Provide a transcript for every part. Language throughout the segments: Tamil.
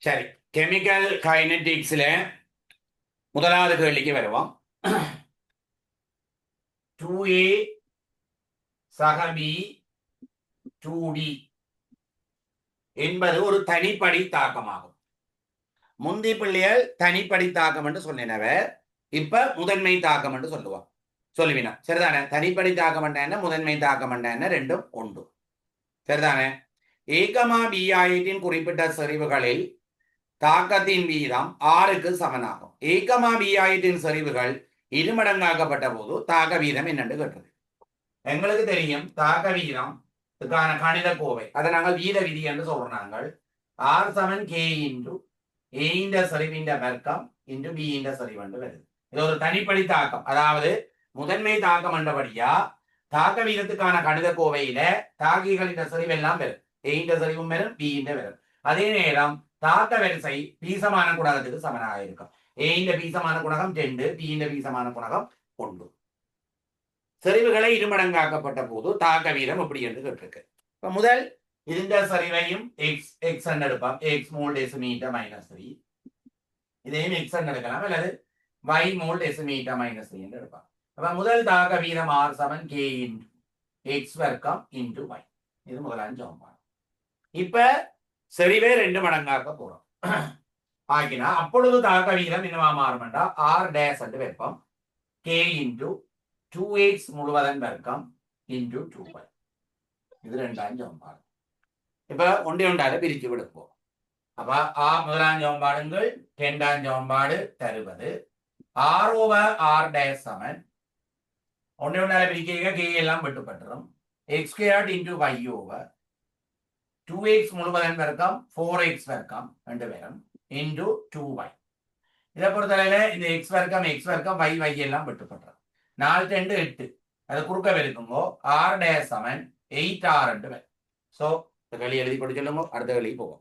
சரி, கெமிக்கல் கைனடிக்ஸ்ல முதலாவது கேள்விக்கு வருவோம். 2A சக B 2D என்பது ஒரு தனிப்படி தாக்கமாகும். முந்தி பிள்ளைகள் தனிப்படி தாக்கம் என்று சொன்னவர், இப்ப முதன்மை தாக்கம் என்று சொல்லுவோம். சொல்லுவினா சரிதானே? தனிப்படி தாக்கம் என்ன, முதன்மை தாக்கம் என்ன, ரெண்டும் உண்டு. சரிதானே? ஏகமா பி ஆயிட்டின் குறிப்பிட்ட செறிவுகளில் தாக்கத்தின் வீதம் 6க்கு சமனாகும். ஏகமா பி ஆயிட்டின் செறிவுகள் இருமடங்காக்கப்பட்ட போது தாக்க வீதம் என்னன்னு கேட்டது. எங்களுக்கு தெரியும் தாக்க வீதம் கணித கோவை, அதை நாங்கள் வீத விதி என்று சொல்றோம். நாங்கள் R சமன் K இன்டு A இந்த சரிவின் வர்க்கம் இன்டு B இந்த சரிவண்டு வருது. இது ஒரு தனிப்படி தாக்கம், அதாவது முதன்மை தாக்கம் என்றபடியா தாக்க வீதத்துக்கான கணித கோவையில தாக்கிகளின் சரிவெல்லாம் பெறும். A இந்த சரிவும் பெறும், B இந்த வரும். அதே நேரம் தாக்க வரிசை பீசமான குணகத்துக்கு சமனாக இருக்கும். A இந்த பீசமான குணகம் 2, B இந்த பீசமான குணகம் 1. செறிவுகளை இருமடங்காக்கப்பட்ட போது தாக்க வீதம் எப்படி என்று கேட்டிருக்கு. இப்ப முதல் இந்த சரிவையும் எக்ஸ் எடுப்போம். எக்ஸ் மோல் டெசிமீட்டர் -3, இதையும் எக்ஸ் எடுக்கலாம், அல்லது y மோல் டெசிமீட்டர் -3 என்று எடுப்போம். அப்ப முதல் தாக்க வீதம் R சமன் K இன்டு எக்ஸ் வர்க்கம் இன்டு y. இது முதலாவது சமன்பாடு. இப்ப செறிவே 2 மடங்காக்க போறோம் ஆகினா அப்பொழுது தாக்க வீதம் என்னவா மாறும் என்றால் R டேஸ் என்று வைப்போம். K இன்டு 2x முழுவதன் வர்க்கம் இன்டு 2y. இது ரெண்டாம் சமன்பாடு. இப்ப ஒன்றால பிரிச்சு விடுப்போம். அப்ப முதலாம் சமன்பாடுங்கள் இரண்டாம் சமன்பாடு தருவது R over R dash சமன் ஒன்றால பிரிக்க K எல்லாம் விட்டுப்பட்டுரும். x squared into y over 2x முழுவதன் வர்க்கம் 4x வர்க்கம் ரெண்டு பேரும் இன்டு 2y. இதை பொறுத்தவரையில இந்த x வர்க்கம் y எல்லாம் விட்டுப்பட்டுரும். 4 2 8, அது குறுக்க பெருக்கும்போ R dash சமன் 8R என்று வரும். சோ இந்த களி எழுதி போட்டு சொல்லுங்க, அடுத்த களி போவோம்.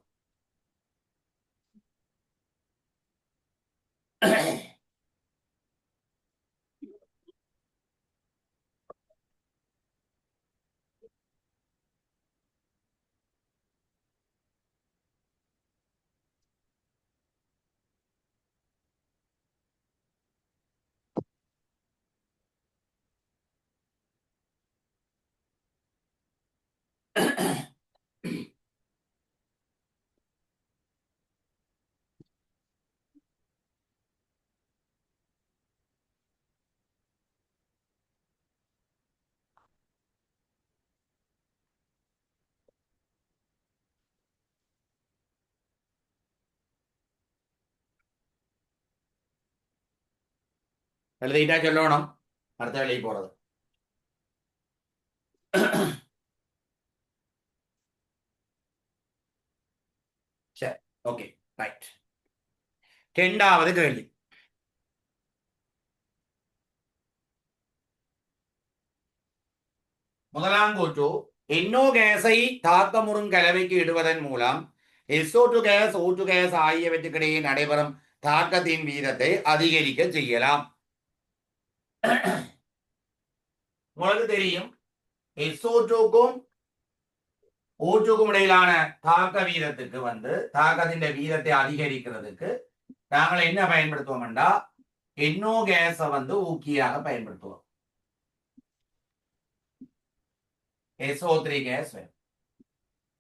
எழுதிட்டா சொல்லணும், அடுத்த களி போறது. சரி, ஓகே, ரைட். இரண்டாவது கேள்வி. முதலாம் கூற்று, NO கேஸை தாக்கமுறும் கலவைக்கு இடுவதன் மூலம் SO2 கேஸ், O2 கேஸ் ஆகியவற்றுக்கிடையே நடைபெறும் தாக்கத்தின் வீதத்தை அதிகரிக்க செய்யலாம். உங்களுக்கு தெரியும் SO2க்கும் O2க்கும் இடையிலான தாக்க வீதத்துக்கு தாக்கத்தின் வீதத்தை அதிகரிக்கிறதுக்கு நாங்கள் என்ன பயன்படுத்துவோம் என்றா NO கேஸை ஊக்கியாக பயன்படுத்துவோம். SO3 கேஸ்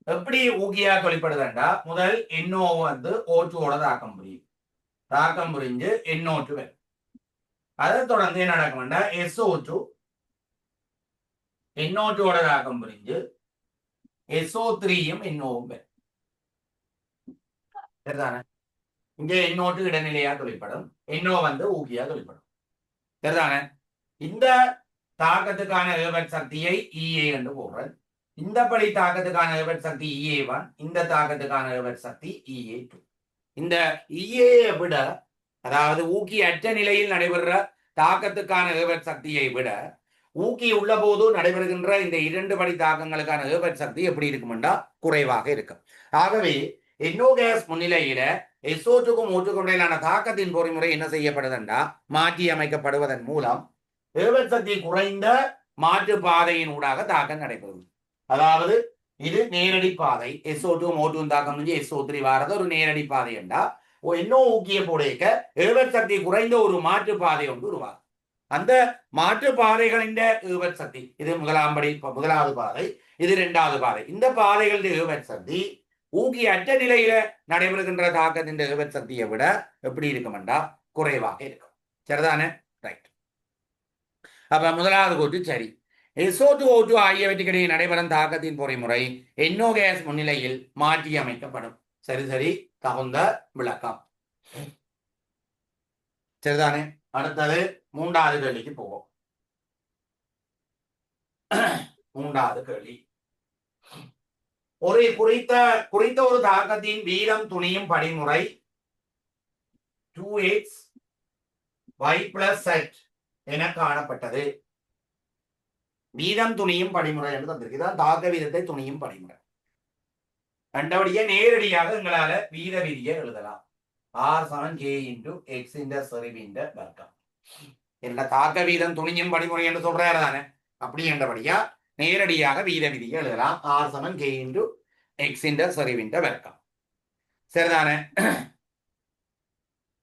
எப்படி ஊக்கியாக தொழிற்படுதுண்டா, முதல் NO O2ஓட தாக்கம் புரிஞ்சு NO2 வரும். அதை தொடர்ந்து என்ன நடக்கும்டா SO2 NO2ஓட தாக்கம் புரிஞ்சு SO3யும் NOவும் வரும். சரிதானே? இங்கே NO2 இடைநிலையா தொழிற்படும், NO ஊக்கியா தொழிற்படும். சரிதானே? இந்த தாக்கத்துக்கான ஏவற் சக்தியை EA என்று போடுறேன். இந்த படி தாக்கத்துக்கான ஏவற் சக்தி EA1, இந்த தாக்கத்துக்கான ஏவற் சக்தி EA2. இந்த EA விட, அதாவது ஊக்கி அற்ற நிலையில் நடைபெறுற தாக்கத்துக்கான ஏவற் சக்தியை விட ஊக்கி உள்ள போது நடைபெறுகின்ற இந்த 2 படி தாக்கங்களுக்கான ஏவற் சக்தி எப்படி இருக்கும்னா குறைவாக இருக்கும். ஆகவே NO கேஸ் முன்னிலையில SO2க்கும் O2க்கும் இடையிலான தாக்கத்தின் பொறிமுறை என்ன செய்யப்படுதுண்டா மாற்றி அமைக்கப்படுவதன் மூலம் ஏவற் சக்தி குறைந்த மாற்று பாதையின் ஊடாக தாக்கம் நடைபெறும். அதாவது இது நேரடி பாதை. SO2 O2 தாக்கம் வந்து SO3 வாரது ஒரு நேரடி பாதை என்றா இன்னும் ஊக்கிய போடையக்க ஏவர் சக்தி குறைந்த ஒரு மாற்று பாதை ஒன்று உருவாகும். அந்த மாற்று பாதைகளின் ஏவர் சக்தி இது முதலாவது பாதை, இது இரண்டாவது பாதை. இந்த பாதைகளின் ஏவர் சக்தி ஊக்கி அற்ற நிலையில நடைபெறுகின்ற தாக்கத்தின் ஏவர் சக்தியை விட எப்படி இருக்குமெண்டா குறைவாக இருக்கும். சரிதானே? ரைட். அப்ப முதலாவது கூற்று சரி. SO2 O2 ஆகியவற்றுக்கிடையே நடைபெறும் தாக்கத்தின் பொறிமுறை NO கேஸ் முன்னிலையில் மாற்றி அமைக்கப்படும். சரி சரி, தகுந்த விளக்கம். சரிதானே? அடுத்தது மூன்றாவது கேள்விக்கு போவோம். மூன்றாவது கேள்வி, ஒரு குறித்த ஒரு தாக்கத்தின் வீதம் துணியும் படிமுறை 2x y plus z என காணப்பட்டது. வீதம் துணியும் படிமுறை என்று தந்திருக்கு. தாக்க வீதத்தை துணியும் படிமுறை கண்டபடியே நேரடியாக எங்களால வீத விதியை எழுதலாம். R சமன் K இன்டு எக்ஸ் இந்த செறிவின் வர்க்கம். என்ன தாக்க வீதம் துணியும் படிமுறை என்று சொல்றாரு தானே? அப்படி என்றபடியா நேரடியாக வீத விதியை எழுதலாம். R சமன் K இன்டு எக்ஸ் இந்த செறிவின் வர்க்கம். சரிதானே?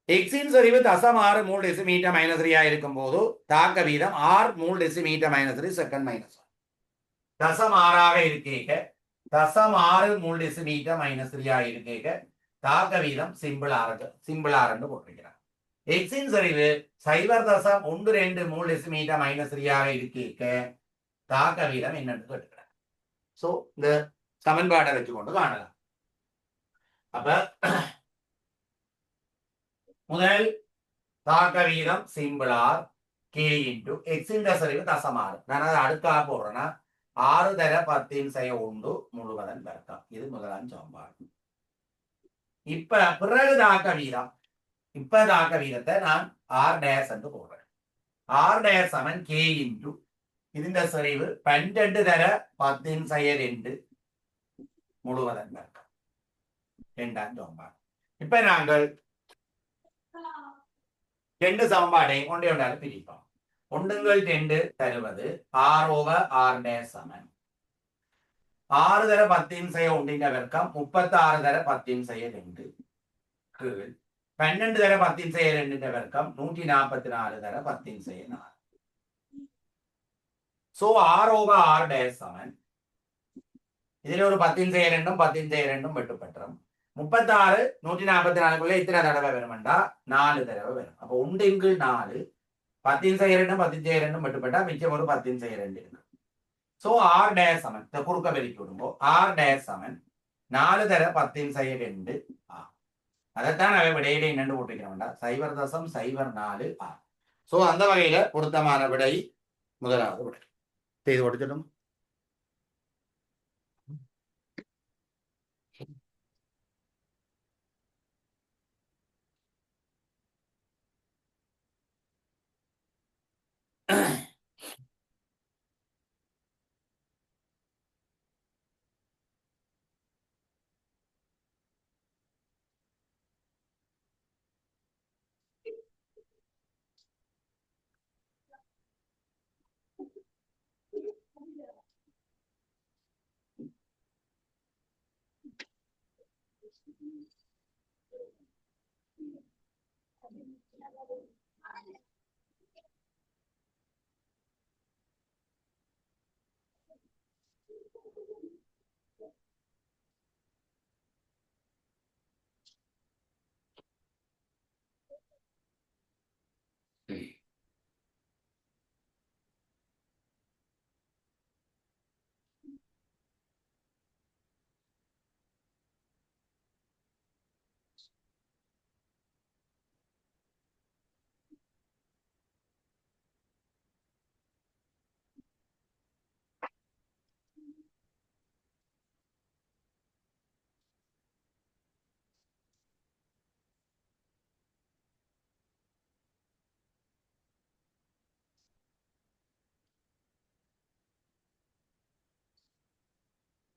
எக்ஸின் செறிவு தசம் 6 மூல் டெசிமீட்டர் மைனஸ் 3 இருக்கும் போது தாக்க வீதம் 6 மூல் டெசிமீட்டர் மைனஸ் 3 செகண்ட் மைனஸ் 1. தசம் 6ஆக இருக்கேக்க தசம் 6 மூல் டெசிமீட்டர் மைனஸ் 3 இருக்கேக்க தாக்க வீதம் சிம்பிள் ஆறு போட்டிருக்கிறார். எக்ஸின் செறிவு 0.12 மூல் டெசிமீட்டர் மைனஸ் 3 இருக்கேக்க தாக்க வீதம் என்னன்னு கேட்டுக்கிறார். சோ இந்த சமன்பாட்டை வச்சுக்கொண்டு காணலாம். அப்ப முதல் தாக்க வீதம் சிம்பிள் ஆர் K இன்டு எக்ஸின் செறிவு தசம் 6. நான் அதை அடுக்காக போடுறேன்னா 6 தர 10⁻1 முழுவதன் வர்க்கம். இது முதலாம் சமன்பாடு. இப்ப பிறகு தாக்க வீதத்தை நான் R டேஷ் என்று போடுறேன். R டேஷ் சமன் K இன்டு ഇതിന്റെ செறிவு 12 தர 10⁻2 முழுவதன் வர்க்கம். இரண்டாம் சமன்பாடு. இப்ப நாங்கள் ரெண்டு சமன்பாடையும் ஒன்றே ஒன்றாக பிரிப்போம். ஒன்றுங்கள் 2 தருவது R ஓவர் R டேஷ் சமன் 6 தர 10⁻1 வர்க்கம் 36 தர 10⁻2 கீழ் 12 தர 10⁻2 வர்க்கம் 144 தர 10⁻4. So R over R dash சமன் இதுல ஒரு 10⁻2 10⁻2 வெட்டுப்பட்டுரும். 36 144 எத்தனை தடவை வரும்டா 4 தடவை வரும். அப்ப 1/4 10⁻2 10⁻2 வெட்டுப்பட்டா மிச்சம் ஒரு 10⁻2 இருக்கு. சோ R டேஷ் சமன் குறுக்க பெருக்கி விடும்போது R டேஷ் சமன் 4 தர 10⁻2 அதைத்தான் அவன் விடையில என்னென்று போட்டிருக்கிறோம்டா 0.04 R. சோ அந்த வகையில பொருத்தமான விடை முதலாவது விடை. செய்து கொடுத்துடும்.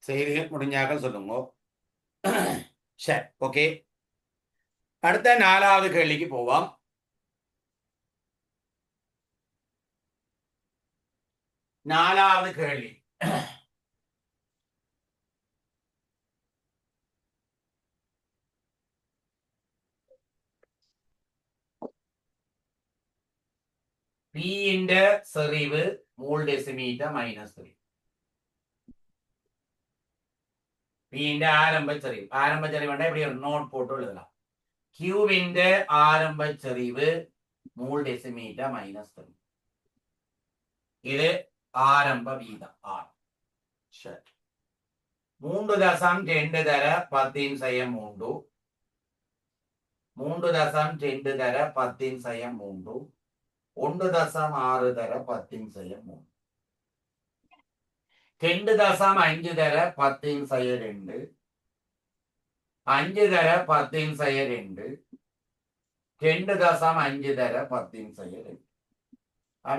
செய்து முடிஞ்சாக சொல்லுங்க. சரி, ஓகே. அடுத்த 4வது கேள்விக்கு போவோம். 4வது கேள்வி, Pന്റെ செறிவு മോൾ ഡെസിമീറ്റർ -3. Pന്റെ ആരംഭച്ചെറിവ് ഇവിടെ ഒരു നോട്ട് പോട്ട് എഴുതலாம். ക്യൂവിന്റെ ആരംഭച്ചെറിവ് മോൾ ഡെസിമീറ്റർ -3. ഇത് ആരംഭ വീതം ആണ്. ശരി. 3.2 തര 10⁻3. 3.2 തര 10⁻3. 1.6 തര 10⁻3. 2.5 തര 10⁻2. 5 തര 10⁻2. 2.5 தர 10⁻2.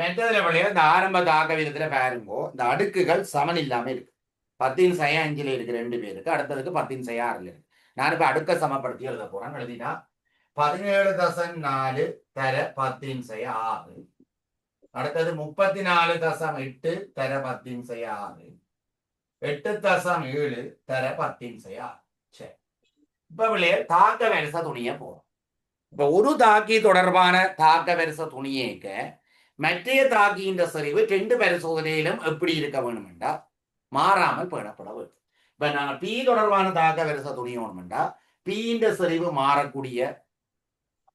மெத்ததுல வழியா இந்த ஆரம்ப தாக்க விதத்துல பாருங்கோ இந்த அடுக்குகள் சமன் இல்லாம இருக்கு. 10⁻5 இருக்கு 2 பேருக்கு, அடுத்ததுக்கு 10⁻6 இருக்கு. நான் இப்ப அடுக்க சமப்படுத்தி எழுத போறேன். எழுதினா 17.4 தர 10⁻6. அடுத்தது 34.8 தர 10⁻6. 8.7 தர 10⁻6. சரி, இப்ப வழியா தாக்க வரிசை துணிய போறோம். இப்ப ஒரு தாக்கி தொடர்பான தாக்க வரிசை துணியேக்க மற்றைய தாக்கியின் செறிவு 2 பரிசோதனையிலும் எப்படி இருக்க வேணும்டா மாறாமல் பேணப்பட வேண்டும். இப்ப நாங்க பி தொடர்பான தாக்க வரிசை துணியோணும்டா பியின் செறிவு மாறக்கூடிய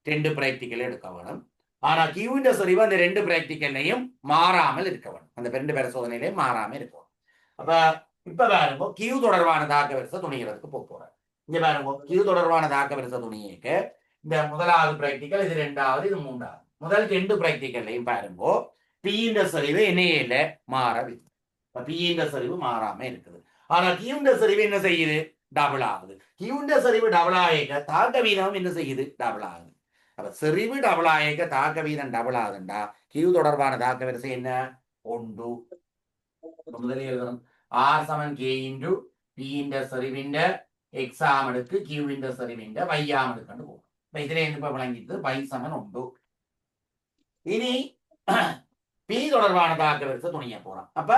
2 பிராக்டிக்கல் எடுக்க வேணும். ஆனா கியூவின் செறிவு அந்த 2 பிராக்டிக்கல்லையும் மாறாமல் இருக்க வேணும். அந்த 2 பரிசோதனையிலையும் மாறாமல் இருக்கும். அப்ப இப்ப பாருங்க கியூ தொடர்பான தாக்க வரிசை துணிகிறதுக்கு போறேன். இங்க பாருங்க கியூ தொடர்பான தாக்க வரிசை துணியேக்க இந்த முதலாவது பிராக்டிக்கல், இது 2வது, இது 3வது. முதல் 2 பிராக்டிக்கல்லையும் பாருங்கோ பியின் செறிவு என்னையில மாறவில்லை. பியின் செறிவு மாறாம இருக்குது. ஆனா கியூண்ட செறிவு என்ன செய்யுது? டபுள் ஆகுது. கியூண்ட செறிவு டபுள் ஆக தாக்க வீதம் என்ன செய்யுது? டபுள் ஆகுது. அப்ப செறிவு டபுள் ஆக தாக்க வீதம் டபுள் ஆகுதுண்டா கியூ தொடர்பான தாக்க வரிசை என்ன? 1. முதலில் எழுதணும் R = K × பியின் செறிவிന്റെ x ஆமடுக்கு கியூவின் செறிவிന്റെ y ஆமடுக்கு போகும். இதுல இருந்து இப்ப விளங்கிட்டு y = 1. இனி பி தொடர்பான தாக்க வரிசை துணிய போறோம். அப்ப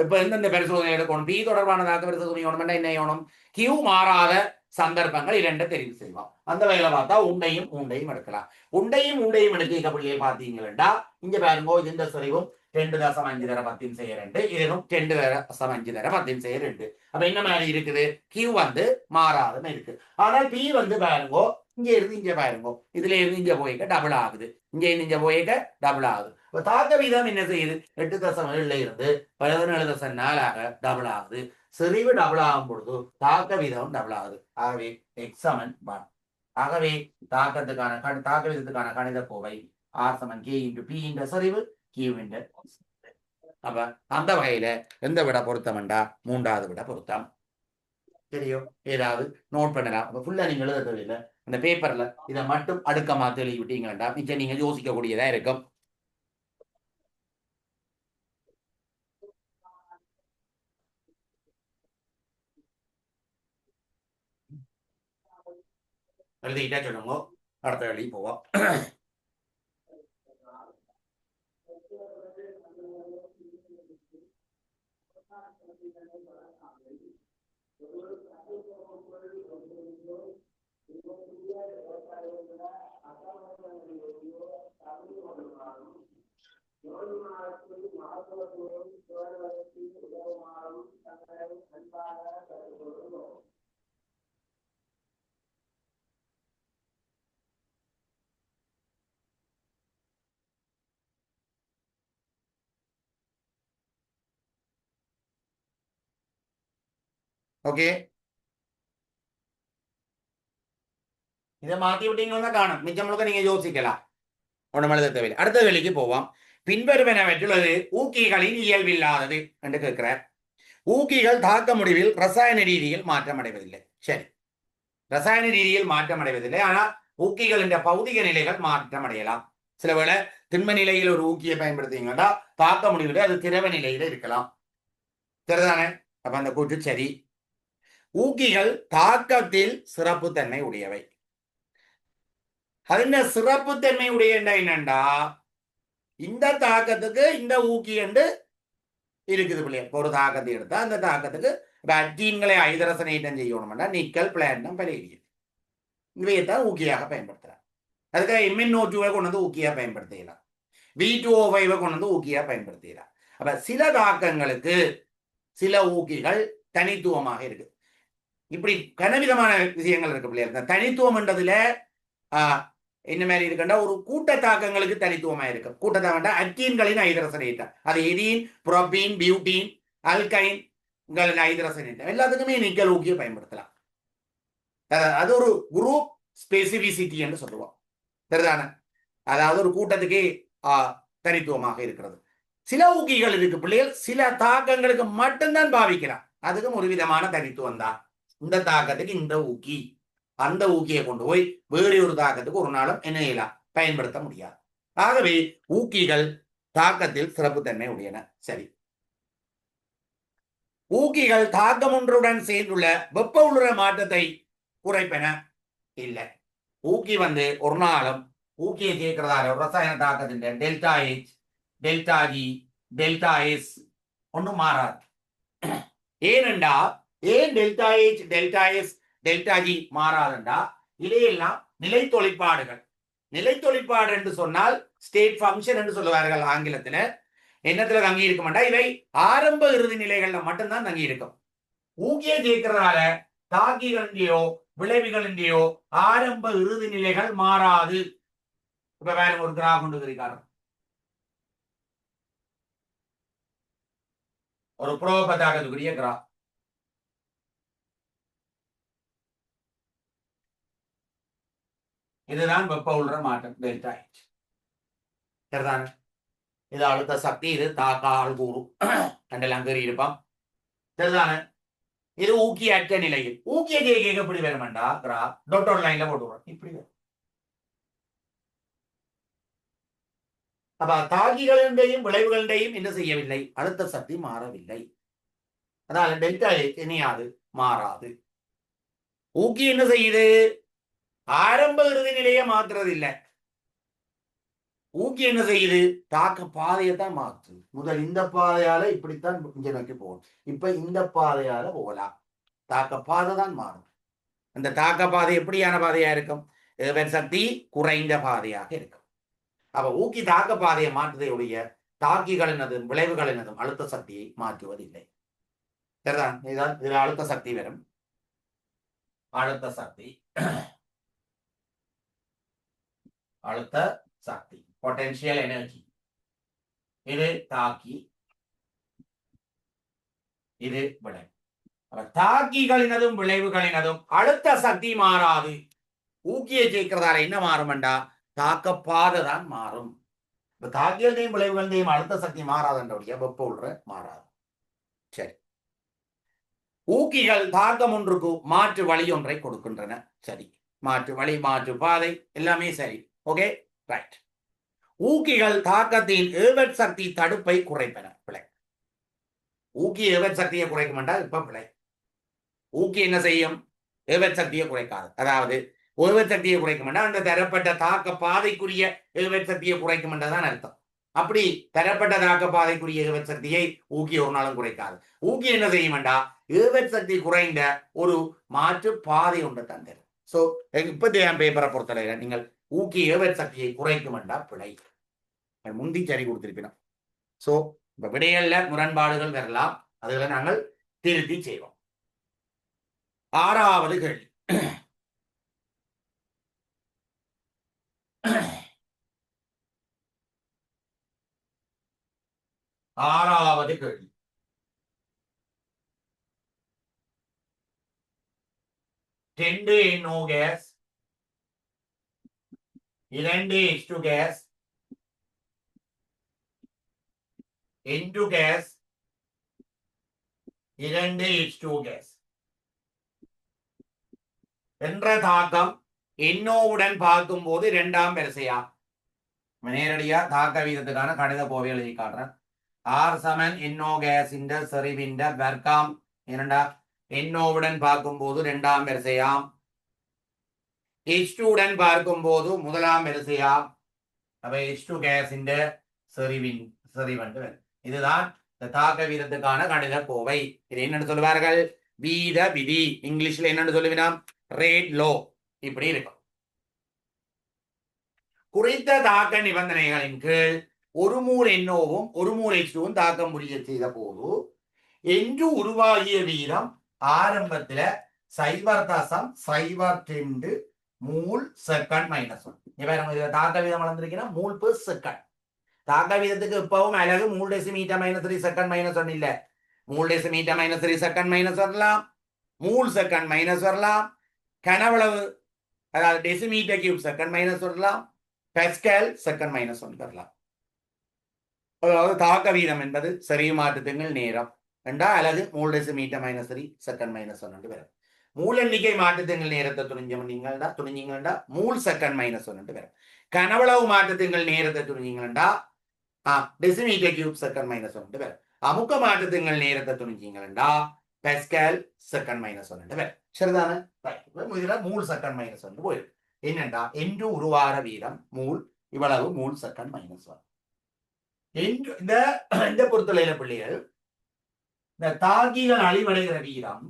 இப்ப எந்தெந்த பரிசோதனை எடுக்கணும்? பி தொடர்பான தாக்க வரிசை துணியணும் என்ன செய்யணும்? கியூ மாறாத சந்தர்ப்பங்கள் 2 தெரிவு செய்வோம். அந்த வகையில பார்த்தா உண்டையும் எடுக்கலாம். உண்டையும் எடுக்க அப்படியே பாத்தீங்கன்னா இங்க பாருங்க இந்த செறிவும் 2.5 தர 10⁻2. இதுவும் 2.5 தர 10⁻2. அப்ப என்ன மாதிரி இருக்குது? கியூ மாறாத இருக்கு. ஆனால் பி பாருங்க இங்க இருந்து இங்க பாருங்க, இதுல இருந்து இங்க போய்க்க டபுள் ஆகுது, இங்க இருந்து இங்க போய்க்க டபுள் ஆகுது. இப்ப தாக்க வீதம் என்ன செய்யுது? 8.7 இருந்து 17.4 டபுள் ஆகுது. செறிவு டபுள் ஆகும் பொழுது தாக்க வீதம் டபுள் ஆகுது. ஆகவே x = 1. ஆகவே தாக்க வீதத்துக்கான கணித கோவை R = K × P ன்ற செறிவு கியூவின். அப்ப அந்த வகையில எந்த விட பொருத்தம்டா 3வது விட பொருத்தம். தெரியும்? ஏதாவது நோட் பண்ணலாம். அப்ப ஃபுல்லா நீங்க எழுத தேவையில்லை. அந்த பேப்பர்ல இதை மட்டும் அடுக்கமா தெளிவு விட்டீங்கன்னா மிச்சம் நீங்க யோசிக்கக்கூடியதா இருக்கும். எழுதிக்கிட்டா சொல்லுங்க, அடுத்த வேலைக்கு போவோம். ஓகே, இதை மாத்தி விட்டீங்கன்னா காணும். மிச்சம் முழுக்க நீங்க யோசிக்கலாம், ஒன்றும் எழுத தேவையில்லை. அடுத்த வேலைக்கு போவோம். பின்வருவனவற்றுள்ளது ஊக்கிகளின் இயல்பில்லாதது என்று கேட்கிறார். ஊக்கிகள் தாக்க முடிவில் ரசாயன ரீதியில் மாற்றம் அடைவதில்லை. சரி, ரசாயன ரீதியில் மாற்றம் அடைவதில்லை. ஆனா ஊக்கிகள் என்ற பௌதிக நிலைகள் மாற்றம் அடையலாம். சில வேளை திண்ம நிலையில் ஒரு ஊக்கியை பயன்படுத்திங்கன்னா தாக்க முடிவில் அது திரவ நிலையில இருக்கலாம். சரிதானே? அப்ப அந்த கூற்று சரி. ஊக்கிகள் தாக்கத்தில் சிறப்புத்தன்மை உடையவை. അതിന്റെ சிறப்புத்தன்மை உடைய என்னண்டா இந்த தாக்கத்துக்கு இந்த ஊக்கி என்று இருக்குது பிள்ளைய. ஒரு தாக்கத்தை எடுத்தா அந்த தாக்கத்துக்கு அட்டீன்களை ஐதரசனேற்றம் செய்யணும்னா நிக்கல், பிளாட்டினம், பலேடியம் இவையத்தான் ஊக்கியாக பயன்படுத்துறாங்க. அதுக்காக MnO2 கொண்டு வந்து ஊக்கியாக பயன்படுத்தலாம். V2O5 கொண்டு வந்து ஊக்கியா பயன்படுத்துகிறார். அப்ப சில தாக்கங்களுக்கு சில ஊக்கிகள் தனித்துவமாக இருக்கு. இப்படி கனவிதமான விஷயங்கள் இருக்கு பிள்ளைகள். தனித்துவம் என்றதுல என்ன மாதிரி இருக்குன்னா ஒரு கூட்ட தாக்கங்களுக்கு தனித்துவமா இருக்கு. கூட்ட தாக்கம் அக்கீன்களின் ஹைட்ரசனேட்டர், அது எதீன், புரோபீன், பியூட்டீன், அல்கைன் ஹைட்ரசனேட்டர் எல்லாத்துக்குமே நிக்கல் ஊக்கிய பயன்படுத்தலாம். அது ஒரு குரூப் ஸ்பெசிபிசிட்டி என்று சொல்லுவோம். சரிதானே? அதாவது ஒரு கூட்டத்துக்கு தனித்துவமாக இருக்கிறது. சில ஊக்கிகள் இருக்கு பிள்ளைகள், சில தாக்கங்களுக்கு மட்டும்தான் பாவிக்கலாம். அதுக்கும் ஒரு விதமான தனித்துவம் தான். இந்த தாக்கத்துக்கு இந்த ஊக்கி, அந்த ஊக்கியை கொண்டு போய் வேறு ஒரு தாக்கத்துக்கு ஒரு நாளும் என்ன செய்யலாம், பயன்படுத்த முடியாது. ஆகவே ஊக்கிகள் தாக்கத்தில் சிறப்புத்தன்மை உடையன. சரி, ஊக்கிகள் தாக்கம் ஒன்றுடன் சேர்ந்துள்ள வெப்ப உள்ள மாற்றத்தை குறைப்பன இல்லை. ஊக்கி ஒரு நாளும் ஊக்கியை சேர்க்கிறதால ரசாயன தாக்கத்தின் delta H, delta G, delta S ஒன்றும் மாறாது. ஏனென்றா ஏன் delta H, delta S, delta G மாறாதுண்டா இதையெல்லாம் நிலைத்தொழிற்பாடுகள். நிலைத்தொழிற்பாடு என்று சொன்னால் ஸ்டேட் ஃபங்க்ஷன் என்று சொல்லுவார்கள் ஆங்கிலத்துல. என்னத்துல தங்கி இருக்கும்டா இவை ஆரம்ப இறுதி நிலைகள்ல மட்டும்தான் தங்கி இருக்கும். ஊக்கியை சேர்க்கிறதால தாக்கிகளின்றையோ விளைவுகளின்றையோ ஆரம்ப இறுதி நிலைகள் மாறாது. இப்ப வேற ஒரு கிராஃப் கொண்டு இருக்காரு, ஒரு புரோப தாக்கத்துக்குரிய கிராஃப். இதுதான் வெப்ப உள்ள மாற்றம் டெல்டா H. சரிதானே? இது அழுத்த சக்தி, இது தாக்க ஆள்கூறு ரெண்டெல்லாம் கறி இருப்பான். சரிதானே? இது ஊக்கியற்ற நிலையில் ஊக்கிய கேட்க எப்படி வேணும்டா கிராஃப் டொட்டோட் லைன்ல போட்டுவோம். இப்படி வரும். அப்ப தாக்கிகளின்றையும் விளைவுகளின்றையும் என்ன செய்யவில்லை, அழுத்த சக்தி மாறவில்லை. அதனால டெல்டா H இனியாது மாறாது. ஊக்கி என்ன செய்யுது, ஆரம்ப இறுதி நிலையை மாத்துறது இல்லை. ஊக்கி என்ன செய்யுது, தாக்க பாதையை தான் மாற்று. முதல் இந்த பாதையால இப்படித்தான் இங்க நோக்கி போகணும், இப்ப இந்த பாதையால போகலாம். தாக்க பாதை தான் மாறும். அந்த தாக்க பாதை எப்படியான பாதையா இருக்கும், சக்தி குறைந்த பாதையாக இருக்கும். அப்ப ஊக்கி தாக்க பாதையை மாற்றுவதை ஒழிய தாக்கிகளினதும் விளைவுகளினதும் அழுத்த சக்தியை மாற்றுவதில்லை. சரிதான்? இதுதான் இதுல அழுத்த சக்தி வரும். அழுத்த சக்தி, அழுத்த சக்தி, பொட்டன்ஷியல் எனர்ஜி. இது தாக்கி, இது விளைவு. தாக்கிகளினதும் விளைவுகளினதும் அழுத்த சக்தி மாறாது. ஊக்கியை சேர்க்கிறதால என்ன மாறும்டா, தாக்க பாதை தான் மாறும். இப்ப தாக்கியல்தையும் விளைவுகளையும் அழுத்த சக்தி மாறாதுன்றபடியா வெப்ப உள்ள மாறாது. சரி, ஊக்கிகள் தாக்கம் ஒன்றுக்கு மாற்று வழி ஒன்றை கொடுக்கின்றன. சரி, மாற்று வழி, மாற்று பாதை எல்லாமே சரி. Okay, right. ஊக்கிகள் தாக்கத்தின் ஏவற் சக்தி தடுப்பை குறைப்பன. பிழை. ஊக்கி ஏவற் சக்தியை குறைக்க மாட்டால் இப்ப பிழை. ஊக்கி என்ன செய்யும், ஏவற் சக்தியை குறைக்காது. அதாவது ஏவற் சக்தியை குறைக்க மாட்டா அந்த தரப்பட்ட தாக்க பாதைக்குரிய ஏவற் சக்தியை குறைக்கும் என்றதான் அர்த்தம். அப்படி தரப்பட்ட தாக்க பாதைக்குரிய ஏவற் சக்தியை ஊக்கி ஒரு நாளும் குறைக்காது. ஊக்கி என்ன செய்யும் வேண்டா, ஏவற் சக்தி குறைந்த ஒரு மாற்று பாதை ஒன்று தான் தரும். சோ இப்ப பேப்பரை பொறுத்தவரை நீங்கள் ஊக்கி ஏவற் சக்தியை குறைக்கும் வேண்டா பிழை. முந்தி சரி கொடுத்திருப்பினோம். சோ இப்ப விடைகள்ல முரண்பாடுகள் வரலாம், அதுகளை நாங்கள் திருத்தி செய்வோம். ஆறாவது கேள்வி. ஆறாவது கேள்வி. 2 NO gas, 2 H2 gas, N2 gas, 2 H2 gas என்ற தாக்கம் NOவுடன் பார்க்கும் போது இரண்டாம் வரிசையா. நேரடியா தாக்க வீதத்துக்கான கணித கோவை எழுதி காட்டுறேன். R சமன் NO கேஸ் இந்த செறிவின் வர்க்கம் இரண்டா NOவுடன் பார்க்கும் போது இரண்டாம் வரிசையாம், H2 உடன் பார்க்கும் போது முதலாம் வரிசையாம். அப்ப H2 கேஸ் இந்த செறிவின் செறிவண்டு. இதுதான் தாக்க வீதத்துக்கான கணித கோவை. இது என்னன்னு சொல்லுவார்கள், வீத விதி. இங்கிலீஷ்ல என்னன்னு சொல்லுவினா ரேட் லோ. இப்படி இருக்கும். குறித்த தாக்க நிபந்தனைகளின் கீழ் ஒரு மூல் NOவும் ஒரு மூல் H2வும் தாக்கம் புரிய செய்த போது என்று உருவாகிய வீதம் ஆரம்பத்துல 0.02 மூல் செகண்ட் -1. தாக்க வீதம் வளர்ந்துருக்கீங்கன்னா மூல் பெர் செகண்ட். தாக்க வீதத்துக்கு இப்பவும் அழகு மூல் டெசிமீட்டர் -3 செகண்ட் -1 இல்ல. மூல் டெசிமீட்டர் -3 செகண்ட் மைனஸ் வரலாம், மூல் செகண்ட் மைனஸ் வரலாம், கனவளவு அதாவது டெசிமீட்டர் கியூப் செகண்ட் மைனஸ் வரலாம், பெஸ்கல் செகண்ட் -1 வரலாம். அதாவது தாக்க வீதம் என்பது செறிவு மாற்றத்தின் நேரம் ரெண்டா அலகு மூல் டெசிமீட்டர் -3 செகண்ட் -1 வரும். மூல் எண்ணிக்கை மாற்றத்தின் நேரத்தை துணிஞ்சிங்கள்டா மூல் செகண்ட் -1 வரும். கனவளவு மாற்றத்தின் நேரத்தை துணிஞ்சிங்கள்டா டெசிமீட்டர் கியூப் செகண்ட் -1 வரும். அமுக்க மாற்றத்தின் நேரத்தை துணிஞ்சிங்கள்டா பெஸ்கல் செகண்ட் -1 வரும். சரிதானே? இதுல மூல் செகண்ட் -1 போயிடும். என்னண்டா என்று உருவார வீதம் மூல் இவ்வளவு மூல் செகண்ட் -1. இந்த பொறுத்தலையில பிள்ளைகள் இந்த தாக்கிகள் அழிவடைகிற வீதம்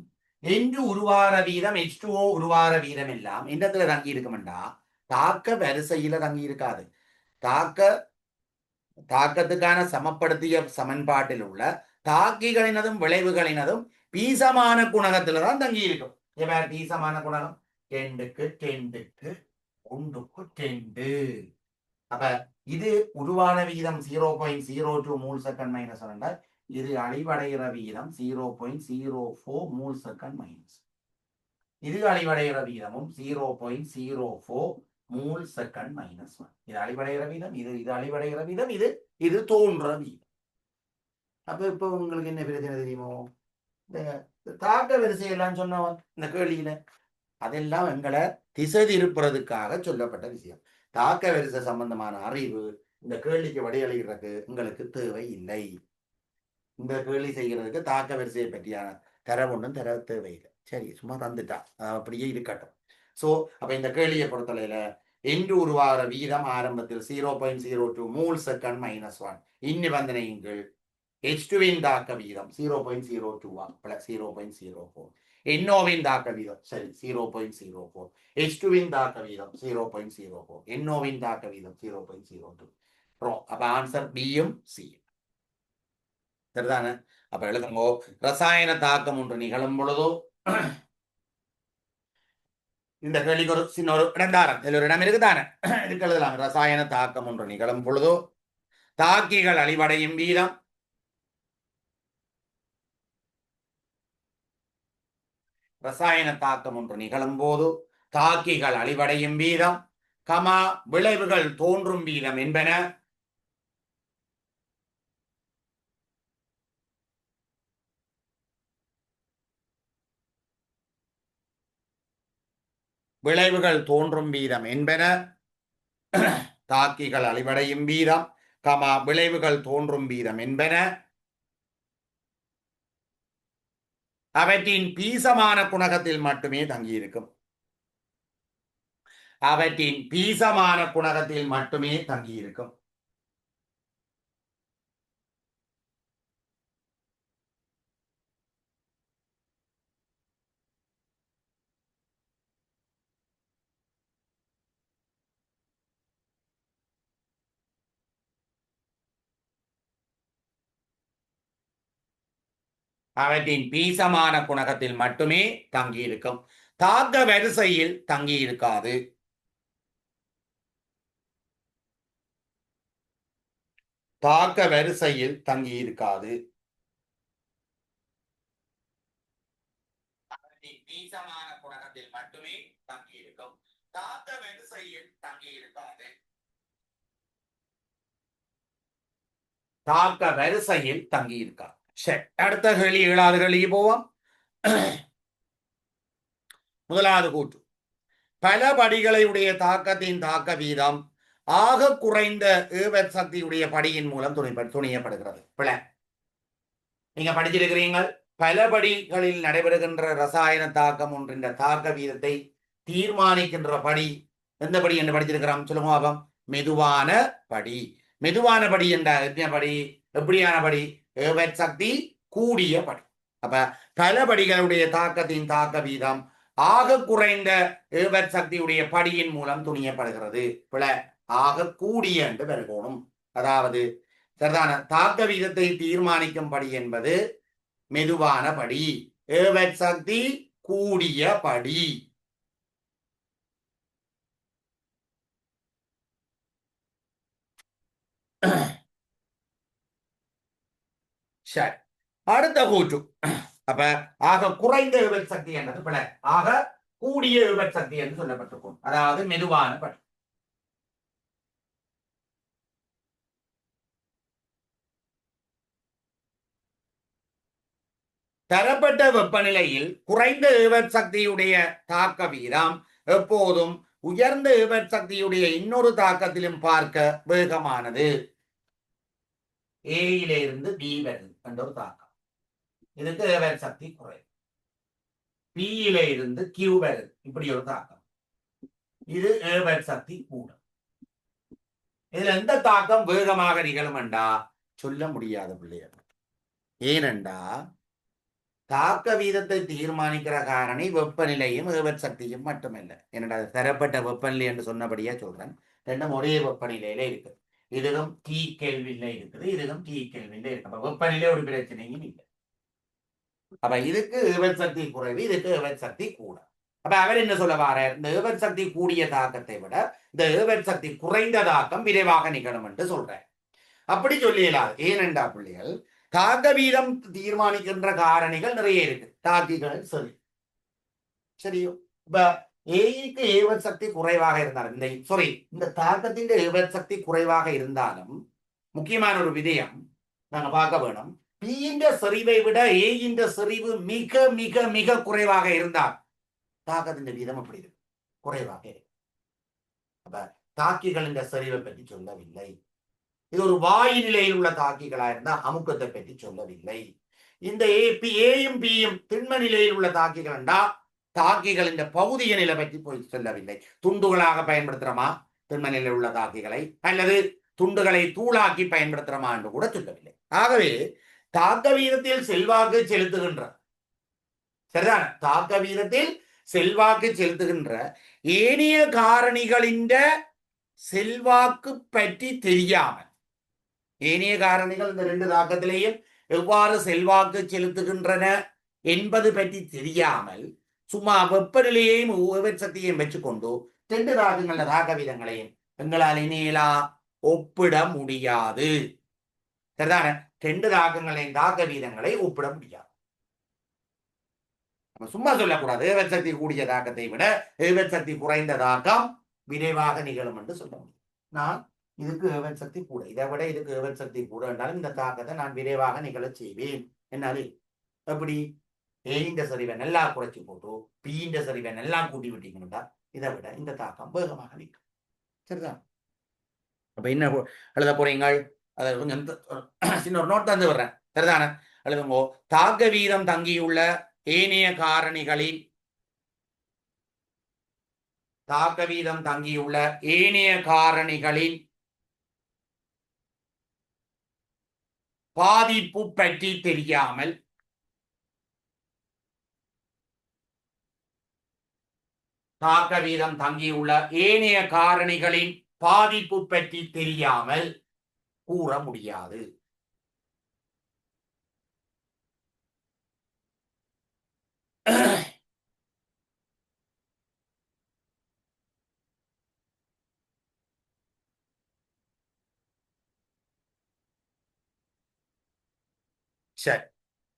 என்று உருவார வீதம் H2O உருவார வீதம் எல்லாம் என்னத்துல தங்கி இருக்குமெண்டா தாக்க வரிசையில தங்கி இருக்காது. தாக்கத்துக்கான சமப்படுத்திய சமன்பாட்டில் உள்ள தாக்கிகளினதும் விளைவுகளினதும் பீசமான குணகத்துலதான் தங்கி இருக்கும். பீசமான குணகம் 2க்கு 2க்கு 1க்கு 2. அப்ப இது உருவான வீதம் 0.02 மூல் செகண்ட் -1. இது அழிவடைகிற வீதம் 0.04 மூல் செகண்ட் மைனஸ். இது அழிவடைகிற வீதமும் 0.04 மூல் செகண்ட் -1. இது அழிவடைகிற வீதம், இது அழிவடைகிற வீதம், இது தோன்ற வீதம். அப்ப இப்ப உங்களுக்கு என்ன பிரச்சனை தெரியுமோ? இந்த தாக்க வரிசையெல்லாம் சொன்னவன் இந்த கேள்வியில அதெல்லாம் எங்களை திசை திருப்புறதுக்காக சொல்லப்பட்ட விஷயம். தாக்க வரிசை சம்பந்தமான அறிவு இந்த கேள்விக்கு வடிவளிக்கிறதுக்கு உங்களுக்கு தேவை இல்லை. இந்த கேள்வி செய்கிறதுக்கு தாக்க வரிசையை பற்றியான தரவு ஒன்றும் தர தேவையில்லை. சரி, சும்மா தந்துட்டா அப்படியே இருக்கட்டும். சோ அப்ப இந்த கேள்வியை பொறுத்தலையில என்று உருவாகிற வீதம் ஆரம்பத்தில் 0.02 மூல் செகண்ட் -1 இந்நிபந்தனையின் கீழ் H2வின் தாக்க வீதம் 0.02 0.04. NOவின் தாக்க வீதம் சரி 0.04. H2வின் தாக்க வீதம் 0.04. NOவின் தாக்க வீதம் 0.02. அப்ப ஆன்சர் பியும் சி. சரிதானே? அப்ப எழுதுங்கோ. ரசாயன தாக்கம் ஒன்று நிகழும் பொழுதோ இந்த கேள்விக்கு ஒரு சின்ன ஒரு இடந்தாரம் இதுல ஒரு இடம் இருக்குதானே இதுக்கு எழுதலாம். ரசாயன தாக்கம் ஒன்று நிகழும் பொழுதோ தாக்கிகள் அழிவடையும் வீதம் ரசாயன தாக்கம் ஒன்று நிகழும் போது தாக்கிகள் அழிவடையும் வீதம் கமா விளைவுகள் தோன்றும் வீதம் என்பன விளைவுகள் தோன்றும் வீதம் என்பன தாக்கிகள் அழிவடையும் வீதம் கமா விளைவுகள் தோன்றும் வீதம் என்பன அவற்றின் பீசமான குணகத்தில் மட்டுமே தங்கியிருக்கும். அவற்றின் பீசமான குணகத்தில் மட்டுமே தங்கியிருக்கும். அவற்றின் பீசமான குணகத்தில் மட்டுமே தங்கியிருக்கும். தாக்க வரிசையில் தங்கியிருக்காது. தாக்க வரிசையில் தங்கியிருக்காது. பீசமான குணகத்தில் மட்டுமே தங்கியிருக்கும். தாக்க வரிசையில் தங்கியிருக்காது. தாக்க வரிசையில் தங்கியிருக்காது. சரி, அடுத்த கேள்வி 7வது கேள்விக்கு போவோம். முதலாவது கூற்று பல படிகளை உடைய தாக்கத்தின் தாக்க வீதம் ஆக குறைந்த ஏவற் சக்தியுடைய படியின் மூலம் துணியப்படுகிறது. பிழை. நீங்க படிச்சிருக்கிறீங்க. பல படிகளில் நடைபெறுகின்ற ரசாயன தாக்கம் ஒன்றின் தாக்க வீதத்தை தீர்மானிக்கின்ற படி எந்த படி என்று படிச்சிருக்கிறோம் சொல்லுங்க பாபம். மெதுவான படி. மெதுவான படி என்ற எப்படியான படி? ஏவற் சக்தி கூடிய படி. அப்ப பல படிகளுடைய தாக்கத்தின் தாக்க வீதம் ஆக குறைந்த ஏவற் சக்தியுடைய படியின் மூலம் துணியப்படுகிறது. பிழை. ஆக கூடிய என்று பெருகணும். அதாவது சரிதான தாக்க வீதத்தை தீர்மானிக்கும் படி என்பது மெதுவான படி. ஏவற் சக்தி கூடிய படி. சரி, அடுத்த கூற்று. அப்ப ஆக குறைந்த ஏவற் சக்தி என்பது பிழை. ஆக கூடிய ஏவற் சக்தி என்று சொல்லப்பட்டிருக்கும். அதாவது மெதுவான படி. தரப்பட்ட வெப்பநிலையில் குறைந்த ஏவற் சக்தியுடைய தாக்க வீதம் எப்போதும் உயர்ந்த ஏவற் சக்தியுடைய இன்னொரு தாக்கத்திலும் பார்க்க வேகமானது. ஏயில இருந்து பி வருது என்ற ஒரு தாக்கம். இதுக்கு ஏவற் சக்தி குறைவு. பியில இருந்து கியூ வருது, இப்படி ஒரு தாக்கம். இது ஏவற் சக்தி கூட. இதுல எந்த தாக்கம் வேகமாக நிகழும் என்றா சொல்ல முடியாத பிள்ளைகள். ஏனென்றா தாக்க வீதத்தை தீர்மானிக்கிற காரணி வெப்பநிலையும் ஏவற் சக்தியும் மட்டுமல்ல. என்னடா தரப்பட்ட வெப்பநிலை என்று சொன்னபடியா சொல்றேன். ரெண்டும் ஒரே வெப்பநிலையில இருக்குது. இதுவும் T கெல்வின்ல இருக்குது, இதுவும் T கெல்வின்ல இருக்கு. அப்ப வெப்பநிலை ஒரு பிரச்சனையும் இல்லை. அப்ப இதுக்கு ஏவற் சக்தி குறைவு, இதுக்கு ஏவற் சக்தி கூட. அப்ப அவர் என்ன சொல்ல வாரார்? இந்த ஏவற் சக்தி கூடிய தாக்கத்தை விட இந்த ஏவற் சக்தி குறைந்த தாக்கம் விரைவாக நிகழும் என்று சொல்றேன். அப்படி சொல்லிடலாம். ஏனென்றா பிள்ளைகள் தாக்க வீதம் தீர்மானிக்கின்ற காரணிகள் நிறைய இருக்கு. தாக்கிகள் சரி சரியோ. இப்ப ஏக்கு ஏவற் சக்தி குறைவாக இருந்தாலும் இந்த தாக்கத்தின் ஏவற் சக்தி குறைவாக இருந்தாலும் முக்கியமான ஒரு விடயம் நாங்க பார்க்க வேணும். பியின் செறிவை விட ஏயின் செறிவு மிக மிக மிக குறைவாக இருந்தால் தாக்கத்தின் வீதம் அப்படி இருக்கு, குறைவாக இருக்கு. அப்ப தாக்கிகளின் செறிவை பற்றி சொல்லவில்லை. இது ஒரு வாயு நிலையில் உள்ள தாக்கிகளா இருந்தா அமுக்கத்தை பற்றி சொல்லவில்லை. இந்த ஏயும் பியும் திண்ம நிலையில் உள்ள தாக்கிகள் என்றா தாக்கிகள் இந்த பகுதிய நிலை பற்றி போய் சொல்லவில்லை. துண்டுகளாக பயன்படுத்துறோமா திண்ம நிலையில் உள்ள தாக்கிகளை, அல்லது துண்டுகளை தூளாக்கி பயன்படுத்துறோமா என்று கூட சொல்லவில்லை. ஆகவே தாக்க வீதத்தில் செல்வாக்கு செலுத்துகின்ற சரிதான தாக்க வீதத்தில் செல்வாக்கு செலுத்துகின்ற ஏனைய காரணிகளின் செல்வாக்கு பற்றி தெரியாமல், ஏனைய காரணிகள் இந்த ரெண்டு தாக்கத்திலேயும் எவ்வாறு செல்வாக்கு செலுத்துகின்றன என்பது பற்றி தெரியாமல் சும்மா வெப்பநிலையையும் ஏவற் சக்தியையும் வச்சுக்கொண்டு ரெண்டு தாக்கங்கள தாக்க வீதங்களையும் எங்களால் இணையலா ஒப்பிட முடியாது. சரிதான ரெண்டு தாக்கங்களையும் தாக்க வீதங்களை ஒப்பிட முடியாது. சும்மா சொல்லக்கூடாது ஏவற் சக்தி கூடிய தாக்கத்தை விட ஏவற் சக்தி குறைந்த தாக்கம் விரைவாக நிகழும் என்று சொல்ல முடியும். நான் இதுக்கு ஏவற் சக்தி கூட, இதை விட இதுக்கு ஏவற் சக்தி கூட என்றாலும் இந்த தாக்கத்தை நான் விரைவாக நிகழ செய்வேன். என்னாலே எப்படி ஏயின் சரிவை நல்லா குறைச்சி போட்டு பியின் சரிவை நல்லா கூட்டி விட்டீங்கன்னா இதை விட இந்த தாக்கம் வேகமாக நிற்கும். சரிதான். அப்ப என்ன எழுத போறீங்க? அதை கொஞ்சம் சின்ன ஒரு நோட் தந்து வர்றேன். சரிதான எழுதுங்கோ. தாக்க வீதம் தங்கியுள்ள ஏனைய காரணிகளில் தாக்க வீதம் தங்கியுள்ள ஏனைய காரணிகளில் பாதிப்பு பற்றி தெரியாமல் தாக்க வீதம் தங்கியுள்ள ஏனைய காரணிகளின் பாதிப்பு பற்றி தெரியாமல் கூற முடியாது. சரி,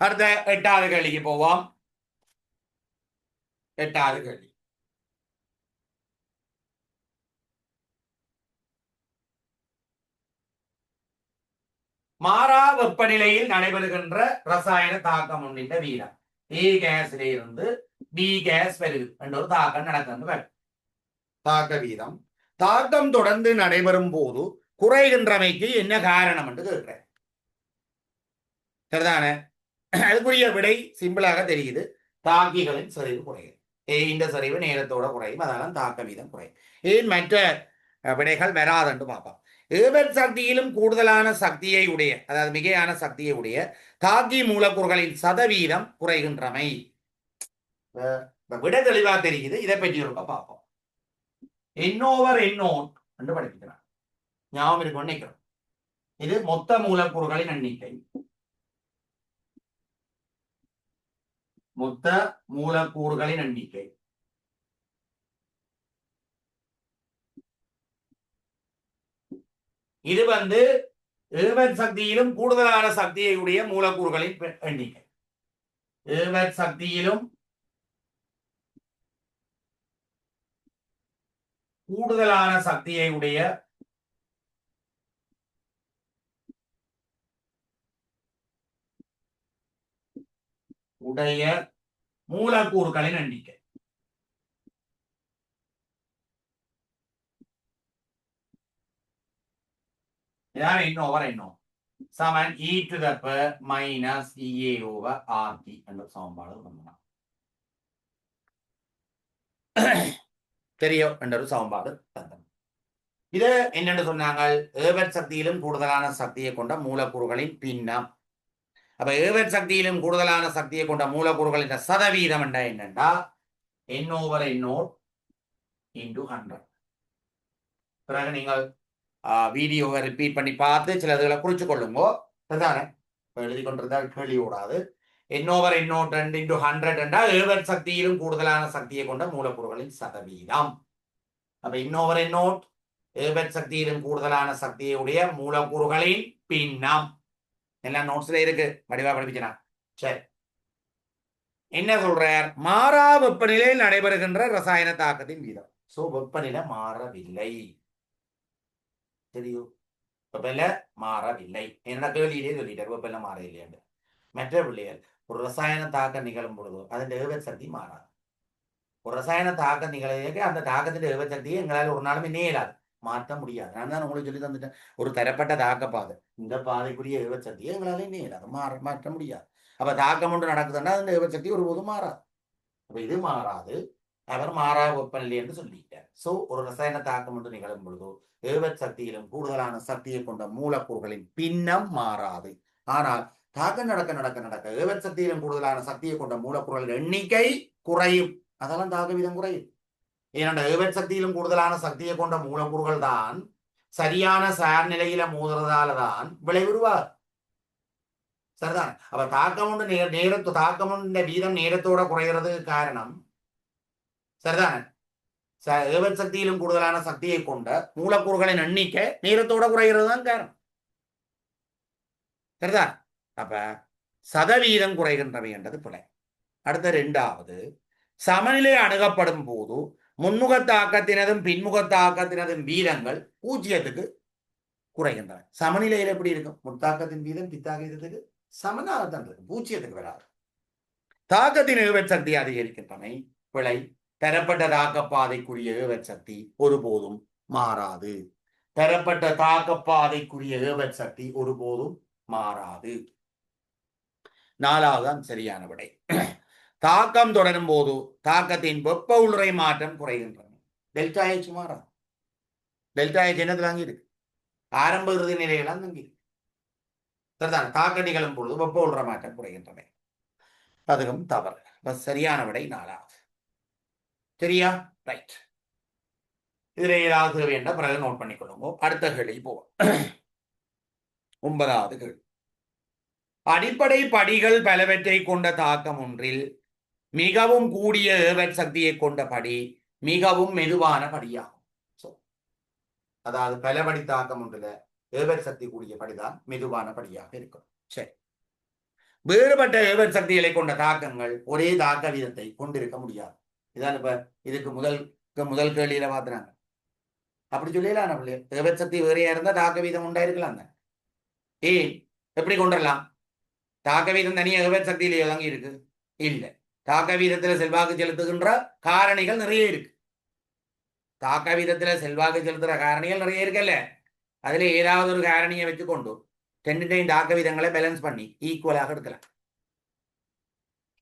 அடுத்த 8வது கேள்விக்கு போவோம். 8வது கேள்வி. மாறா வெப்பநிலையில் நடைபெறுகின்ற ரசாயன தாக்கம் ஒன்றின் வீதம். ஏ கேஸ்ல இருந்து பி கேஸ் வருது என்ற ஒரு தாக்கம் நடக்கின்ற தாக்க வீதம் தாக்கம் தொடர்ந்து நடைபெறும் போது குறைகின்றமைக்கு என்ன காரணம் என்று கேட்கிறேன். சரிதானே? அதுக்குரிய விடை சிம்பிளாக தெரியுது. தாக்கிகளின் சரிவு குறையும். இந்த சரிவு நேரத்தோட குறையும், அதனால தாக்க வீதம் குறையும். ஏன் மற்ற விடைகள் வராதுன்னு பார்ப்போம். ஏவற் சக்தியிலும் கூடுதலான சக்தியை உடைய, அதாவது மிகையான சக்தியை உடைய தாக்கி மூலக்கூறுகளின் சதவீதம் குறைகின்றமை. விட தெளிவா தெரியுது. இதை பற்றி ஒரு பார்ப்போம். N/N0 என்று படிக்கிறான். ஞாபகம் இருக்கு நினைக்கிறோம். இது மொத்த மூலக்கூறுகளின் எண்ணிக்கை. மொத்த மூலக்கூறுகளின் எண்ணிக்கை. இது ஏவத் சக்தியிலும் கூடுதலான சக்தியை உடைய மூலக்கூறுகளின் எண்ணிக்கை. ஏவத் சக்தியிலும் கூடுதலான சக்தியை உடைய மூலக்கூறுகளின் எண்ணிக்கை. இதான் n over no Saman e to the power minus EA over RT என்ற சமன்பாடு பண்ணலாம். தெரியும் என்ற ஒரு சமன்பாடு தந்தோம். இது என்னென்று சொன்னாங்க, ஏவத் சக்தியிலும் கூடுதலான சக்தியை கொண்ட மூலக்கூறுகளின் பின்னம். அப்ப ஏவத் சக்தியிலும் கூடுதலான சக்தியை கொண்ட மூலக்கூறுகளின் சதவீதம் என்னண்டா n over n0 into 100. பிறகு நீங்கள் வீடியோவை ரிப்பீட் பண்ணி பார்த்து சில இதுகளை குறிச்சு கொள்ளுங்கோ. சரிதானே? எழுதி கொண்டிருந்தால் கேள்வி ஓடாது. n over n0 2 into 100 என்றால் ஏவத் சக்தியிலும் கூடுதலான சக்தியை கொண்ட மூலக்கூறுகளின் சதவீதம். அப்ப n over n0 ஏவத் சக்தியிலும் கூடுதலான சக்தியை உடைய மூலக்கூறுகளின் பின்னம். எல்லாம் நோட்ஸ்ல இருக்கு, வடிவா படிப்பிச்சனா. சரி, என்ன சொல்றார்? மாறா வெப்பநிலையில் நடைபெறுகின்ற ரசாயன தாக்கத்தின் வீதம். சோ வெப்பநிலை மாறவில்லை. தெரியும், வெப்பநிலை மாறவில்லை. என்ன கேள்வியிலே சொல்லிட்டார், வெப்பநிலை மாறவில்லை. மற்ற பிள்ளைகள் ஒரு ரசாயன தாக்கம் நிகழும் பொழுது அதன் ஏவத் சக்தி மாறாது. ஒரு ரசாயன தாக்கம் நிகழ்ச்சி அந்த தாக்கத்தின் ஏவத் சக்தியை எங்களால் ஒரு நாளுமே நேராது மாற்ற முடியாது. நான் தான் உங்களுக்கு சொல்லி தந்துட்டேன், ஒரு தரப்பட்ட தாக்க பாதை, இந்த பாதைக்குரிய ஏவத் சக்தியை எங்களால நேராது மாற்ற முடியாது. அப்ப தாக்கம் ஒன்று நடக்குதுன்னா அந்த ஏவத் சக்தி ஒருபோதும் மாறாது. அப்ப இது மாறாது, அவர் மாறா வெப்பநிலை என்று சொல்லிட்டார். சோ ஒரு ரசாயன தாக்கம் ஒன்று நிகழும் பொழுது ஏவத் சக்தியிலும் கூடுதலான சக்தியை கொண்ட மூலக்கூறுகளின் பின்னம் மாறாது. ஆனால் தாக்கம் நடக்க ஏவத் சக்தியிலும் கூடுதலான சக்தியை கொண்ட மூலக்கூறுகளின் எண்ணிக்கை குறையும். அதெல்லாம் தாக்க வீதம் குறையும். ஏனென்றால் ஏவத் சக்தியிலும் கூடுதலான சக்தியை கொண்ட மூலக்கூறுகள் தான் சரியான சார் நிலையில மோதுறதால தான் விளைவுருவார். சரிதான்? அப்ப தாக்கம் ஒன்று தாக்கம் வீதம் நேரத்தோட குறைகிறதுக்கு காரணம் சரிதானே? ஏவத் சக்தியிலும் கூடுதலான சக்தியை கொண்ட மூலக்கூறுகளின் எண்ணிக்கை நேரத்தோட குறைகிறது தான் காரணம். சரிதான்? அப்ப சதவீதம் குறைகின்றவை என்றது பிழை. அடுத்த இரண்டாவது, சமநிலை அணுகப்படும் போது முன்முக தாக்கத்தினதும் பின்முக தாக்கத்தினதும் வீதங்கள் 0க்கு குறைகின்றன. சமநிலையில் எப்படி இருக்கும்? முத்தாக்கத்தின் வீதம் பித்தாக்கத்துக்கு சமனாகத்தான் இருக்கும், 0க்கு வராது. தாக்கத்தின் ஏவத் சக்தி அதிகரிக்கின்றன. பிழை. பெறப்பட்ட தாக்கப்பாதைக்குரிய ஏவத் சக்தி ஒருபோதும் மாறாது. பெறப்பட்ட தாக்கப்பாதைக்குரிய ஏவத் சக்தி ஒருபோதும் மாறாது. 4வது சரியான விடை. தாக்கம் தொடரும் போது தாக்கத்தின் வெப்ப உள்றை மாற்றம் குறைகின்றன. டெல்டா H மாறாது. டெல்டா H என்னது வாங்கி இருக்கு? ஆரம்ப இறுதி நிலையெல்லாம் தங்கி சரிதான். தாக்க நிகழும் பொழுது வெப்ப உள்ற மாற்றம் குறைகின்றன. அதுவும் தவறு. சரியான விடை 4வது. சரியா? ரைட். இதுல ஏதாவது தேவையான பிறகு நோட் பண்ணிக்கொள்ளுங்க. அடுத்த கேள்வி போவோம். 9வது கேள்வி. அடிப்படை படிகள் பலவற்றை கொண்ட தாக்கம் ஒன்றில் மிகவும் கூடிய ஏவத் சக்தியை கொண்ட படி மிகவும் மெதுவான படியாகும். அதாவது பலபடி தாக்கம் ஒன்றுல ஏவத் சக்தி கூடிய படிதான் மெதுவான படியாக இருக்கும். சரி, வேறுபட்ட ஏவத் சக்திகளை கொண்ட தாக்கங்கள் ஒரே தாக்க வீதத்தை கொண்டிருக்க முடியாது. இதான் இப்ப இதுக்கு முதல் கேள்வியில பாத்துறாங்க. அப்படி சொல்லலாம், ஏவத் சக்தி வேறையா இருந்தா தாக்க வீதம் உண்டாயிருக்கலாம். ஏன் எப்படி கொண்டுடலாம்? தாக்க வீதம் தனியா ஏவத் சக்தியிலேயே தாங்க இருக்கு? இல்லை. தாக்க வீதத்துல செல்வாக்கு செலுத்துகின்ற காரணிகள் நிறைய இருக்கு. தாக்க வீதத்துல செல்வாக்கு செலுத்துற காரணிகள் நிறைய இருக்குல்ல, அதுல ஏதாவது ஒரு காரணியை வச்சுக்கொண்டு ரெண்டு தாக்க வீதங்களை பேலன்ஸ் பண்ணி ஈக்குவலாக எடுக்கலாம்.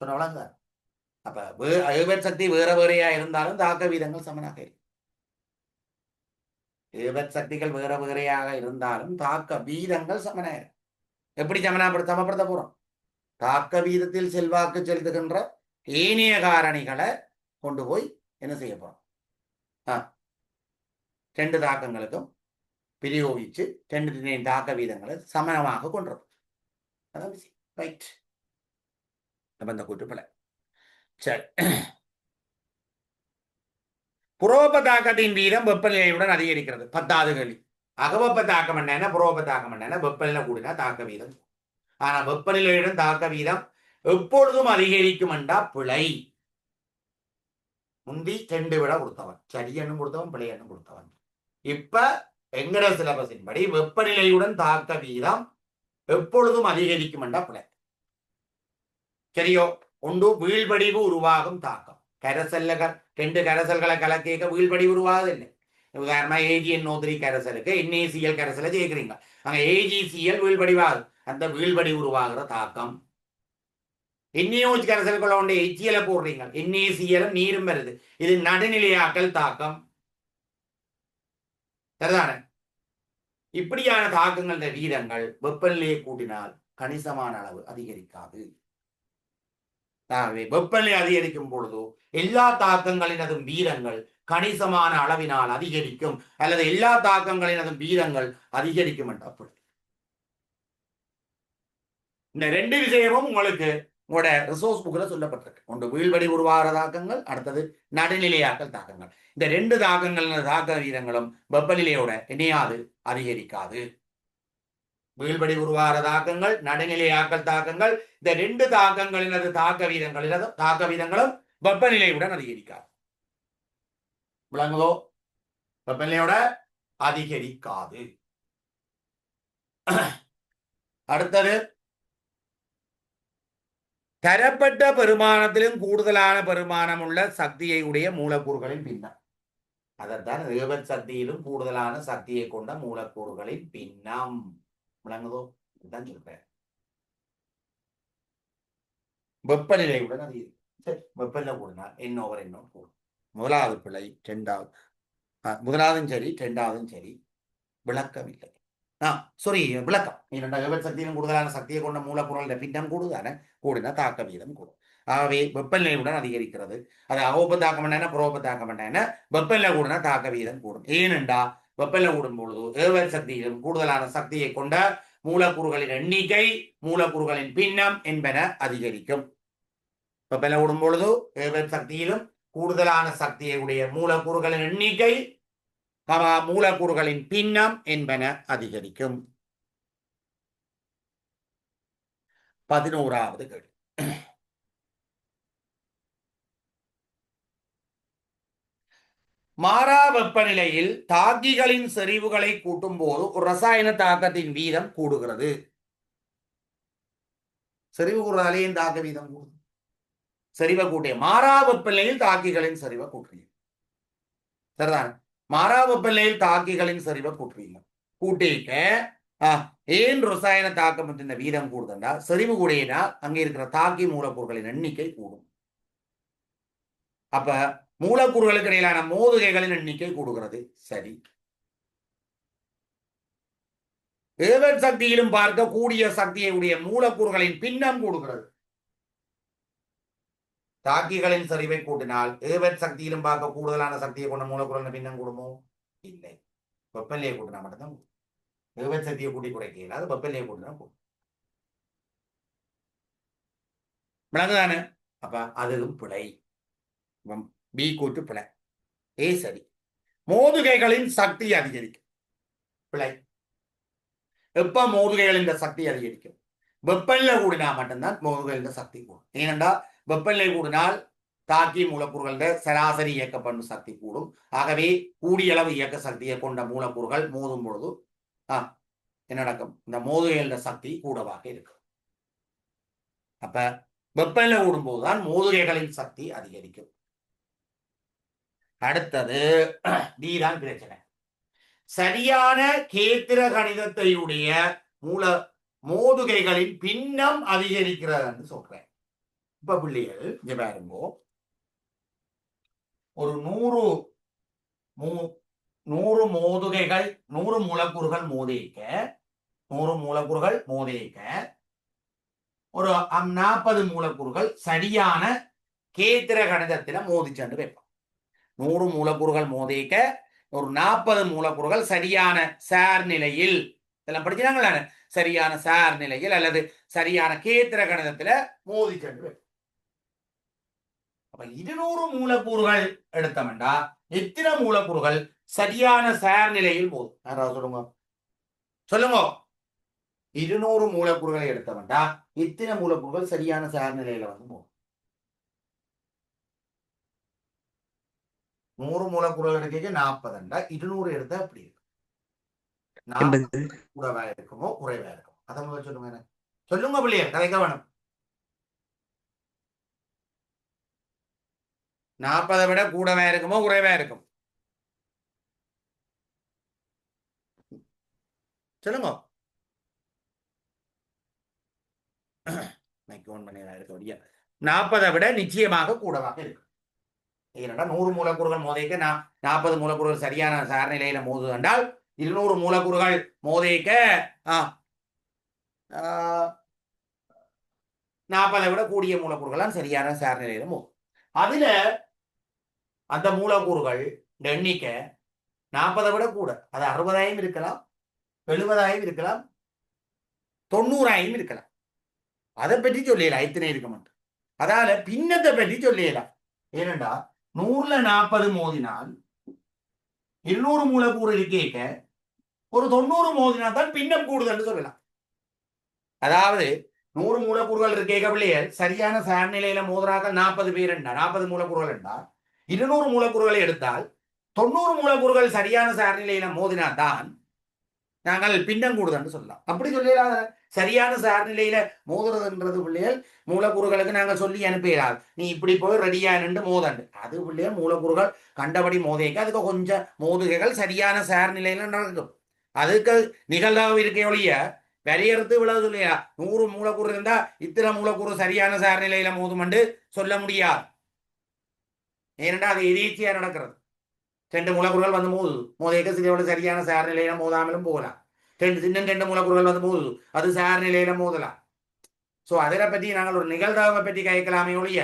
சொன்னவளங்க. அப்ப ஏவத் சக்தி வேற வேறையா இருந்தாலும் தாக்க வீதங்கள் சமனாக இருக்கு. ஏவத் சக்திகள் வேற வேறையாக இருந்தாலும் தாக்க வீதங்கள் சமனாக. எப்படி சமப்படுத்த போறோம்? தாக்க வீதத்தில் செல்வாக்கு செலுத்துகின்ற ஏனைய காரணிகளை கொண்டு போய் என்ன செய்ய போறோம்? ரெண்டு தாக்கங்களுக்கும் பிரயோகிச்சு ரெண்டு தாக்க வீதங்களை சமனமாக கொண்டிருக்கும். அதான் ரைட். நம்ம இந்த கூட்டுப்பல சரி. புரோப தாக்கத்தின் வீதம் வெப்பநிலையுடன் அதிகரிக்கிறது. 10வது கேள்வி. அகவெப்ப தாக்கம் என்ன, புரோப தாக்கம் என்ன? வெப்பநிலை கூடினா தாக்க வீதம். ஆனா வெப்பநிலையுடன் தாக்க வீதம் எப்பொழுதும் அதிகரிக்கும் என்றா பிழை. முந்தி 2 விட கொடுத்தவன், சரி எண்ணும் கொடுத்தவன், பிழை எண்ணும் கொடுத்தவன். இப்ப எங்கட சிலபஸின் படி வெப்பநிலையுடன் தாக்க வீதம் எப்பொழுதும் அதிகரிக்கும் என்றா பிழை. சரியோ? ஒன்று வீழ்வடிவு உருவாகும் தாக்கம். கரைசல்கள் 2 கரைசல்களை கலக்க வீழ்வடிவு உருவாகுதில்லை. உதாரணமா AgNO3 கரைசலுக்கு NaCl கரைசலை சேர்க்கிறீங்க, அங்க AgCl வீழ்வடிவாகுது. அந்த வீழ்வடிவு உருவாகிற தாக்கம். NaOH கரைசலுக்குள்ள ஒன்று HCl போடுறீங்க, NaCl நீரும் வருது. இது நடுநிலையாக்கல் தாக்கம். சரிதானே? இப்படியான தாக்கங்கள் வீதங்கள் வெப்பநிலையை கூட்டினால் கணிசமான அளவு அதிகரிக்காது. வெப்பநிலை அதிகரிக்கும் பொழுது எல்லா தாக்கங்களினதும் வீதங்கள் கணிசமான அளவினால் அதிகரிக்கும், அல்லது எல்லா தாக்கங்களினதும் வீதங்கள் அதிகரிக்கும் என்ற அப்படி. இந்த 2 விஷயமும் உங்களுக்கு உங்களோட ரிசோர்ஸ் புக்ல சொல்லப்பட்டிருக்கு. ஒன்று வீழ்வடி உருவாகிற தாக்கங்கள், அடுத்தது நடுநிலையாக்கல் தாக்கங்கள். இந்த 2 தாக்கங்கள் தாக்க வீதங்களும் வெப்பநிலையோட இணையாது அதிகரிக்காது. வீழ்வடி உருவாகிற தாக்கங்கள், நடுநிலையாக்கல் தாக்கங்கள், இந்த 2 தாக்கங்களினது தாக்க வீதங்களும் வெப்பநிலையுடன் அதிகரிக்காது. விளங்குதோ? வெப்பநிலையோட அதிகரிக்காது. அடுத்தது, தரப்பட்ட பெருமானத்திலும் கூடுதலான பெருமானம் உள்ள சக்தியை உடைய மூலக்கூறுகளின் பின்னம். அதைத்தான் ஏவல் சக்தியிலும் கூடுதலான சக்தியை கொண்ட மூலக்கூறுகளின் பின்னம். விளங்குதோ? இதுதான் சொல்றேன். வெப்பநிலையுடன் அதிகரிக்கும். சரி, வெப்பநிலை கூடினால் N/N கூடும். முதலாவது பிழை. முதலாவதும் சரி, 2வதும் சரி, விளக்கமில்லை. விளக்கம். ஏவல் சக்தியிலும் கூடுதலான சக்தியை கொண்ட மூலக்கூறுகளின் பின்னம் கூடுதான கூடினா தாக்க வீதம் கூடும். ஆகவே வெப்பநிலையுடன் அதிகரிக்கிறது. அது அகோப தாக்கம் என்ன, புரோப தாக்கம் என்ன? வெப்பநிலை கூடினா தாக்க வீதம் கூடும். ஏனென்றா வெப்பநிலை கூடும் பொழுது ஏவல் சக்தியிலும் கூடுதலான சக்தியை கொண்ட மூலக்கூறுகளின் எண்ணிக்கை, மூலக்கூறுகளின் பின்னம் என்பன அதிகரிக்கும். வெப்பநிலை கூடும் பொழுது ஏவல் சக்தியிலும் கூடுதலான சக்தியை உடைய மூலக்கூறுகளின் எண்ணிக்கை, மூலக்கூறுகளின் பின்னம் என்பன அதிகரிக்கும். 11வது கேள்வி. மாறா வெப்பநிலையில் தாக்கிகளின் செறிவுகளை கூட்டும் போது ஒரு ரசாயன தாக்கத்தின் வீதம் கூடுகிறது. செறிவு கூடுதலையும் தாக்க வீதம் கூடும். செறிவை கூட்டிய மாறா வெப்பநிலையில் தாக்கிகளின் செறிவை கூட்டுறீங்க. சரிதான்? மாறா வெப்பநிலையில் தாக்கிகளின் செறிவை கூட்டுறீங்க. கூட்டிக்க ஏன் ரசாயன தாக்கம் வீதம் கூடுதுண்டா, செறிவு கூடினா அங்க இருக்கிற தாக்கி மூலக்கூறுகளின் எண்ணிக்கை கூடும். அப்ப மூலக்கூறுகளுக்கு இடையிலான மோதுகைகளின் எண்ணிக்கை கூடுகிறது. சரி. ஏவல் சக்தியிலும் பார்க்க கூடிய சக்தியை உடைய மூலக்கூறுகளின் பின்னம் கூடுகிறது. தாக்கிகளின் சரிவை கூட்டினால் ஏவல் சக்தியிலும் பார்க்க கூடுதலான சக்தியை கொண்ட மூலக்கூறுகளின் பின்னம் கூடுமோ? இல்லை. வெப்பநிலையை கூட்டினா மட்டும்தான் கூடும். ஏவல் சக்தியை கூட்டி குறைக்கல, அது வெப்பநிலையை கூட்டினா கூடும். விளங்குதானே? அப்ப அதுவும் பிழை. பி கூட்டு பிழை. ஏ சரி. மோதுகைகளின் சக்தி அதிகரிக்கும். பிழை. எப்ப மோதுகைகளின் சக்தி அதிகரிக்கும்? வெப்பநிலை கூடினா மட்டும்தான் மோதுகைகளின் சக்தி கூடும். ஏனென்றா வெப்பநிலை கூடினால் தாக்கி மூலக்கூறுகளின் சராசரி இயக்க பண்பு சக்தி கூடும். ஆகவே கூடிய அளவு இயக்க சக்தியை கொண்ட மூலக்கூறுகள் மோதும் பொழுது என்ன நடக்கும்? இந்த மோதுகைகளின் சக்தி கூடவாக இருக்கும். அப்ப வெப்பநிலை கூடும் போதுதான் மோதுகைகளின் சக்தி அதிகரிக்கும். அடுத்தது நீதான் பிரச்சனை. சரியான கேத்திர கணிதத்தையுடைய மோதுகைகளின் பின்னம் அதிகரிக்கிறது சொல்றேன். இப்ப பிள்ளைகள் இங்க பாருங்க, ஒரு 100 மோதுகைகள், 100 மூலக்கூறுகள் மோதிக்க ஒரு 40 மூலக்கூறுகள் சரியான கேத்திர கணிதத்தில மோதிச்சண்டு வைப்போம். 100 மூலக்கூறுகள் மோதிக்க ஒரு 40 மூலக்கூறுகள் சரியான சார் நிலையில், இதெல்லாம் படிக்கிறாங்களா, சரியான சார் நிலையில் அல்லது சரியான கேத்திர கணிதத்துல மோதி சென்று. அப்ப 200 மூலக்கூறுகள் எடுத்தோம்டா எத்தனை மூலக்கூறுகள் சரியான சார் நிலையில் போதும்? யாராவது சொல்லுங்க சொல்லுங்க. 200 மூலக்கூறுகளை எடுத்தோம்டா எத்தனை மூலக்கூறுகள் சரியான சார் நிலையில வந்து போகும்? 100 மூலக்கூறுகள் எடுக்க 40ண்டா 200 எடுத்தா அப்படி இருக்கு. 40 கூடவா இருக்குமோ குறைவா இருக்கும்? அதை முதல்ல சொல்லுங்க. சொல்லுங்க பிள்ளையர், கதைக்க வேணும். 40 விட கூடவா இருக்குமோ குறைவா இருக்கும்? சொல்லுங்க. மைக் ஓன் பண்ணி இருக்க 40 விட நிச்சயமாக கூடவாக இருக்கு. ஏனென்றா 100 மூலக்கூறுகள் மோதைக்க 40 மூலக்கூறுகள் சரியான சார் நிலையில மோதுது என்றால் 200 மூலக்கூறுகள் மோதைக்க 40 விட கூடிய மூலக்கூறுகள் சரியான சார் நிலையில மோதும். அதுல அந்த மூலக்கூறுகள் எண்ணிக்கை 40 விட கூட, அது 60,000 இருக்கலாம், 70,000 இருக்கலாம், 90,000 இருக்கலாம். அதை பற்றி சொல்லலாம் எத்தனை இருக்க மாட்டேன். அதால பின்னத்தை பற்றி சொல்லலாம். ஏனென்றா 100ல 40 மோதினால் 200 மூலக்கூறு இருக்கேக்க ஒரு 90 மோதினா தான் பின்னம் கூடுதல் சொல்லலாம். அதாவது 100 மூலக்கூறுகள் இருக்கேக்க பிள்ளைகள் சரியான சார் நிலையில மோதுறாக்கள் 40 பேர் என்றா 40 மூலக்கூறுகள் என்றால் 200 மூலக்கூறுகளை எடுத்தால் 90 மூலக்கூறுகள் சரியான சார் நிலையில மோதினா தான் நாங்கள் பின்னம் கூடுதல் சொல்லலாம். அப்படி சொல்லலாம். சரியான சார் நிலையில மோதுறதுன்றது பிள்ளைகள் மூலக்கூறுகளுக்கு நாங்கள் சொல்லி அனுப்பிடாது, நீ இப்படி போய் ரெடியா நின்று மோதண்டு. அது பிள்ளைகள் மூலக்கூறுகள் கண்டபடி மோதைக்க அதுக்கு கொஞ்சம் மோதுகைகள் சரியான சார் நிலையில நடக்கும். அதுக்கு நிகழ்வாக இருக்க ஒழிய வரையறுத்து விழாது இல்லையா 100 மூலக்கூறு இருந்தா இத்தனை மூலக்கூறு சரியான சார் நிலையில மோதுமண்டு சொல்ல முடியாது. ஏனென்றா அது எதேச்சியா நடக்கிறது. 2 மூலக்கூறுகள் வந்து மோதைக்க சில சரியான சார் நிலையில மோதாமலும் போகலாம். இன்னும் 2 மூலக்கூறுகள் வந்து மோதுது, அது சார் நிலையில மோதலாம். சோ அதை பற்றி நாங்கள் ஒரு நிகழ்தகவை பற்றி கேட்கலாமே ஒழிய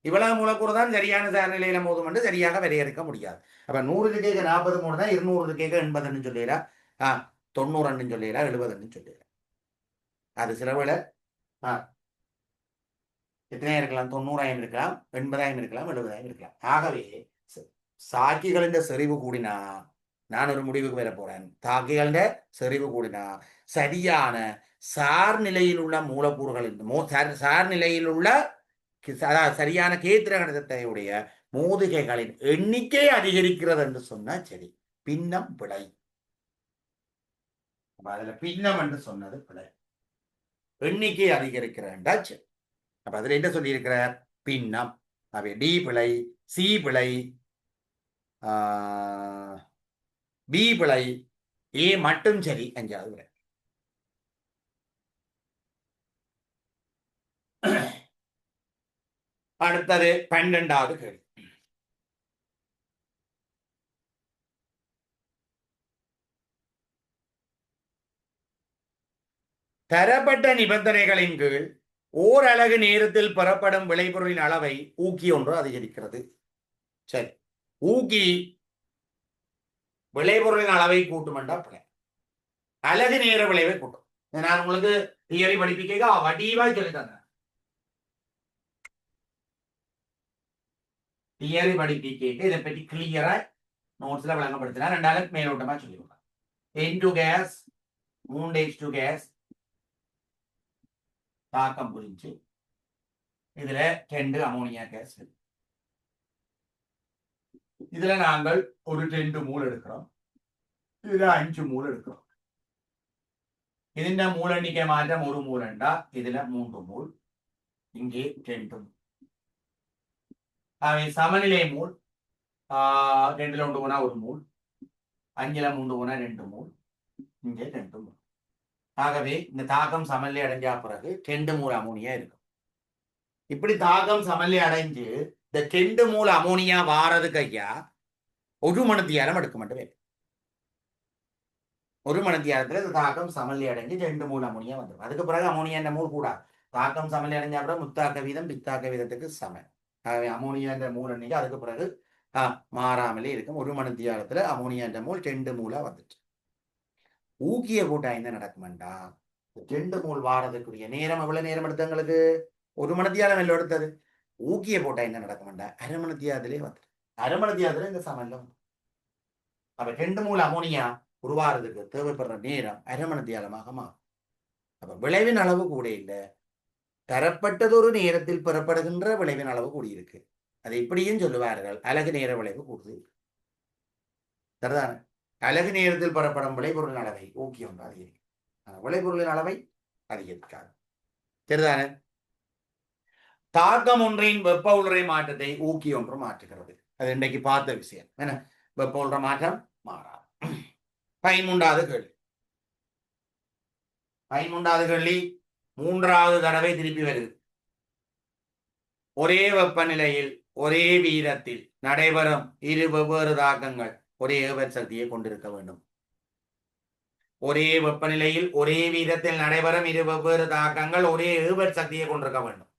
இவ்வளவு மூலக்கூறு தான் சரியான சார் நிலையில மோதும் என்று சரியாக வரையறுக்க முடியாது. அப்ப 100 கேட்க 40 மோதுனா 200 கேட்க 80 சொல்லிடலாம், 90 சொல்லிடலாம், 70 சொல்லிடலாம். அது சில வேளை எத்தனையா இருக்கலாம், 90,000 இருக்கலாம், 80,000 இருக்கலாம், 70,000 இருக்கலாம். ஆகவே சாட்சிகளின் செறிவு கூடினா நான் ஒரு முடிவுக்கு வர போறேன். தாக்கிகளின் செறிவு கூடினா சரியான சார் நிலையில் உள்ள மூலக்கூறுகளின் சார் நிலையில் உள்ள சரியான கேத்திர கணிதத்தையுடைய மோதுகைகளின் எண்ணிக்கை அதிகரிக்கிறது என்று சொன்னா சரி, பின்னம் பிழை. அதுல பின்னம் என்று சொன்னது பிழை, எண்ணிக்கை அதிகரிக்கிறா சரி. அப்ப அதுல என்ன சொல்லி இருக்கிறார்? பின்னம். அவை டி பிழை, சி பிழை, பி பிழை, ஏ மட்டும் சரி. 5வது விட அடுத்தது 12வது கேள்வி. தரப்பட்ட நிபந்தனைகளின் கீழ் ஓரலகு நேரத்தில் பெறப்படும் விளைபொருளின் அளவை ஊக்கி ஒன்று அதிகரிக்கிறது. சரி, ஊக்கி விளைபொருளின் அளவை கூட்டுமெண்டா பிழை, அலகு நேர விளைவை கூட்டும். நான் உங்களுக்கு தியரி படிப்பிக்க வடிவாய் சொல்லி தந்தேன். தியரி படிப்பிக்க இதை பற்றி கிளியரா நோட்ஸ்ல விளங்கப்படுத்தினா 2 மேலோட்டமா சொல்லிவிடுறேன். N2 கேஸ் 3H2 கேஸ் தாக்கம் புரிஞ்சு இதுல 2 அமோனியா கேஸ், இதுல நாங்கள் ஒரு 2 மூல் எடுக்கிறோம், இதுல 5 மூல் எடுக்கிறோம். ഇതിന്റെ മൂലെണ്ണിക്ക മാറ്റം 1 മൂലണ്ട, ഇതിലെ 3 മൂൽ, ഇங்கே 2 മൂൽ. സമനിலை மூல் 2ல 1 போனா 1 மூல், 5ல 3 போனா 2 மூல், இங்கே 2 மூல். ஆகவே இந்த தாக்கம் சமநிலை அடைஞ்சா பிறகு 2 மூல் அமோனியா இருக்கும். இப்படி தாக்கம் சமநிலை அடைஞ்சு இந்த 2 மூல் அமோனியா வாரதுக்கு ஐயா 1 மணித்தியாலம் எடுக்க மட்டுமே. 1 மணித்தியாலத்துல இந்த தாக்கம் சமநிலை அடைஞ்சு 2 மூல் அமோனியா வந்துடும். அதுக்கு பிறகு அமோனியா என்ற மூல் கூடாது. தாக்கம் சமநிலை அடைஞ்சா பிறகு முத்தாக்க வீதம் பித்தாக்க வீதத்துக்கு சமம். ஆகவே அமோனியா என்ற மூல் எண்ணிக்கை அதுக்கு பிறகு மாறாமலே இருக்கும். 1 மணித்தியாலத்துல அமோனியான்ற மோல் 2 மூலா வந்துட்டு. ஊக்கிய கூட்டா என்ன நடக்குமெண்டா 2 மூல் வாரதுக்குரிய நேரம் எவ்வளவு நேரம் எடுத்து எங்களுக்கு 1 மணித்தியாலம் எல்லாம் எடுத்தது. ஊக்கிய போட்டா என்ன நடக்குமெண்டா அரை மணித்தியாலத்திலே வந்துட்டு. அரை மணித்தியாலத்துல இந்த சமன்ல வந்து அப்ப 2 மூல் அமோனியா உருவாறதுக்கு தேவைப்படுற நேரம் அரை மணித்தியாலமாக மாறும். அப்ப விளைவின் அளவு கூட இல்லை, தரப்பட்டது ஒரு நேரத்தில் பெறப்படுகின்ற விளைவின் அளவு கூடியிருக்கு. அதை இப்படியும் சொல்லுவார்கள், அலகு நேர விளைவு கூடுது. சரிதானே? அலகு நேரத்தில் பெறப்படும் விளைபொருளின் அளவை ஊக்கி ஒன்று அதிகரிக்கும், விளைபொருளின் அளவை அதிகரிக்காது. சரிதானே? தாக்கம் ஒன்றின் வெப்ப உலரை மாற்றத்தை ஊக்கி ஒன்று மாற்றுகிறது. அது இன்றைக்கு பார்த்த விஷயம். என்ன வெப்ப உலர மாற்றம் மாறாது. 13வது கேள்வி. 13வது கேள்வி 3வது தடவை திருப்பி வருது. ஒரே வெப்பநிலையில் ஒரே வீதத்தில் நடைபெறும் இரு வெவ்வேறு தாக்கங்கள் ஒரே ஏவல் சக்தியை கொண்டிருக்க வேண்டும். ஒரே வெப்பநிலையில் ஒரே வீதத்தில் நடைபெறும் இரு வெவ்வேறு தாக்கங்கள் ஒரே ஏவல் சக்தியை கொண்டிருக்க வேண்டும்.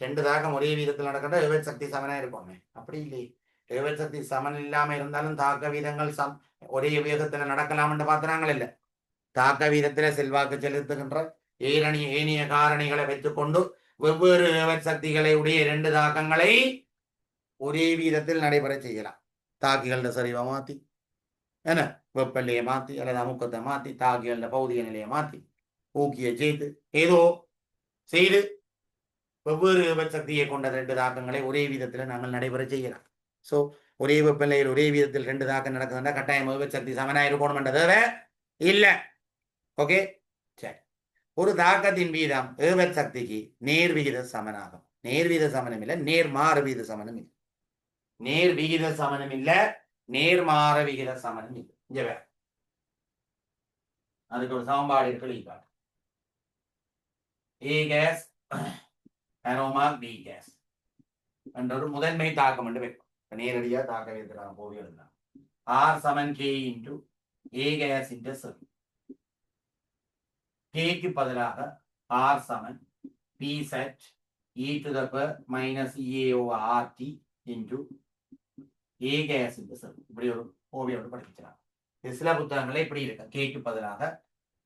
2 தாக்கம் ஒரே வீதத்தில் நடக்கின்ற ஏவல் சக்தி சமனா இருக்குமே, அப்படி இல்லை. ஏவல் சக்தி சமன் இல்லாம இருந்தாலும் தாக்க வீதங்கள் ஒரே வேகத்துல நடக்கலாம் என்று பார்த்தாங்கள். இல்ல, தாக்க வீதத்துல செல்வாக்கு செலுத்துகின்ற ஏனைய காரணிகளை வைத்துக்கொண்டு வெவ்வேறு ஏவல் சக்திகளை உடைய 2 தாக்கங்களை ஒரே வீதத்தில் நடைபெற செய்யலாம். தாக்கிகள சரிவை மாத்தி, என்ன வெப்பநிலையை மாத்தி அல்லது அமுக்கத்தை மாத்தி, தாக்கிகள பௌதிக நிலையை மாத்தி, ஊக்கியை சேர்த்து ஏதோ செய்து வெவ்வேறு ஏவல் சக்தியை கொண்ட 2 தாக்கங்களை ஒரே வீதத்தில் நாங்கள் நடைபெற செய்யலாம். சோ ஒரே வெப்பநிலையில் ஒரே வீதத்தில் 2 தாக்கம் நடக்குதுன்னா கட்டாயம் ஏவல் சக்தி சமனா இருக்கணும்ன்றதை இல்ல. ஓகே, சரி. ஒரு தாக்கத்தின் வீதம் ஏவல் சக்திக்கு நேர்விகித சமனாகும். நேர்விகித சமனம் இல்ல, நேர்மாறு விகித சமனம் இல்லை. நேர்விகித சமனம் இல்ல, நேர்மாற விகித சமனம் இல்லை. இங்க வேற அதுக்கு ஒரு சமன்பாடு இருக்கு. ஏ கேஸ் அரோமா பி கேஸ் என்ற ஒரு முதன்மை தாக்கம் என்று வைக்கும். நேரடியா தாக்க வைக்கிறாங்க போய் எழுதலாம். ஆர் சமன் K into A gas into cell. கேக்கு பதிலாக ஆர் சமன் P set e to the power minus A over RT into A gas into cell. இப்படி ஒரு ஓவியோடு படிக்கிறாங்க. சில புத்தகங்களே இப்படி இருக்கு. கேக்கு பதிலாக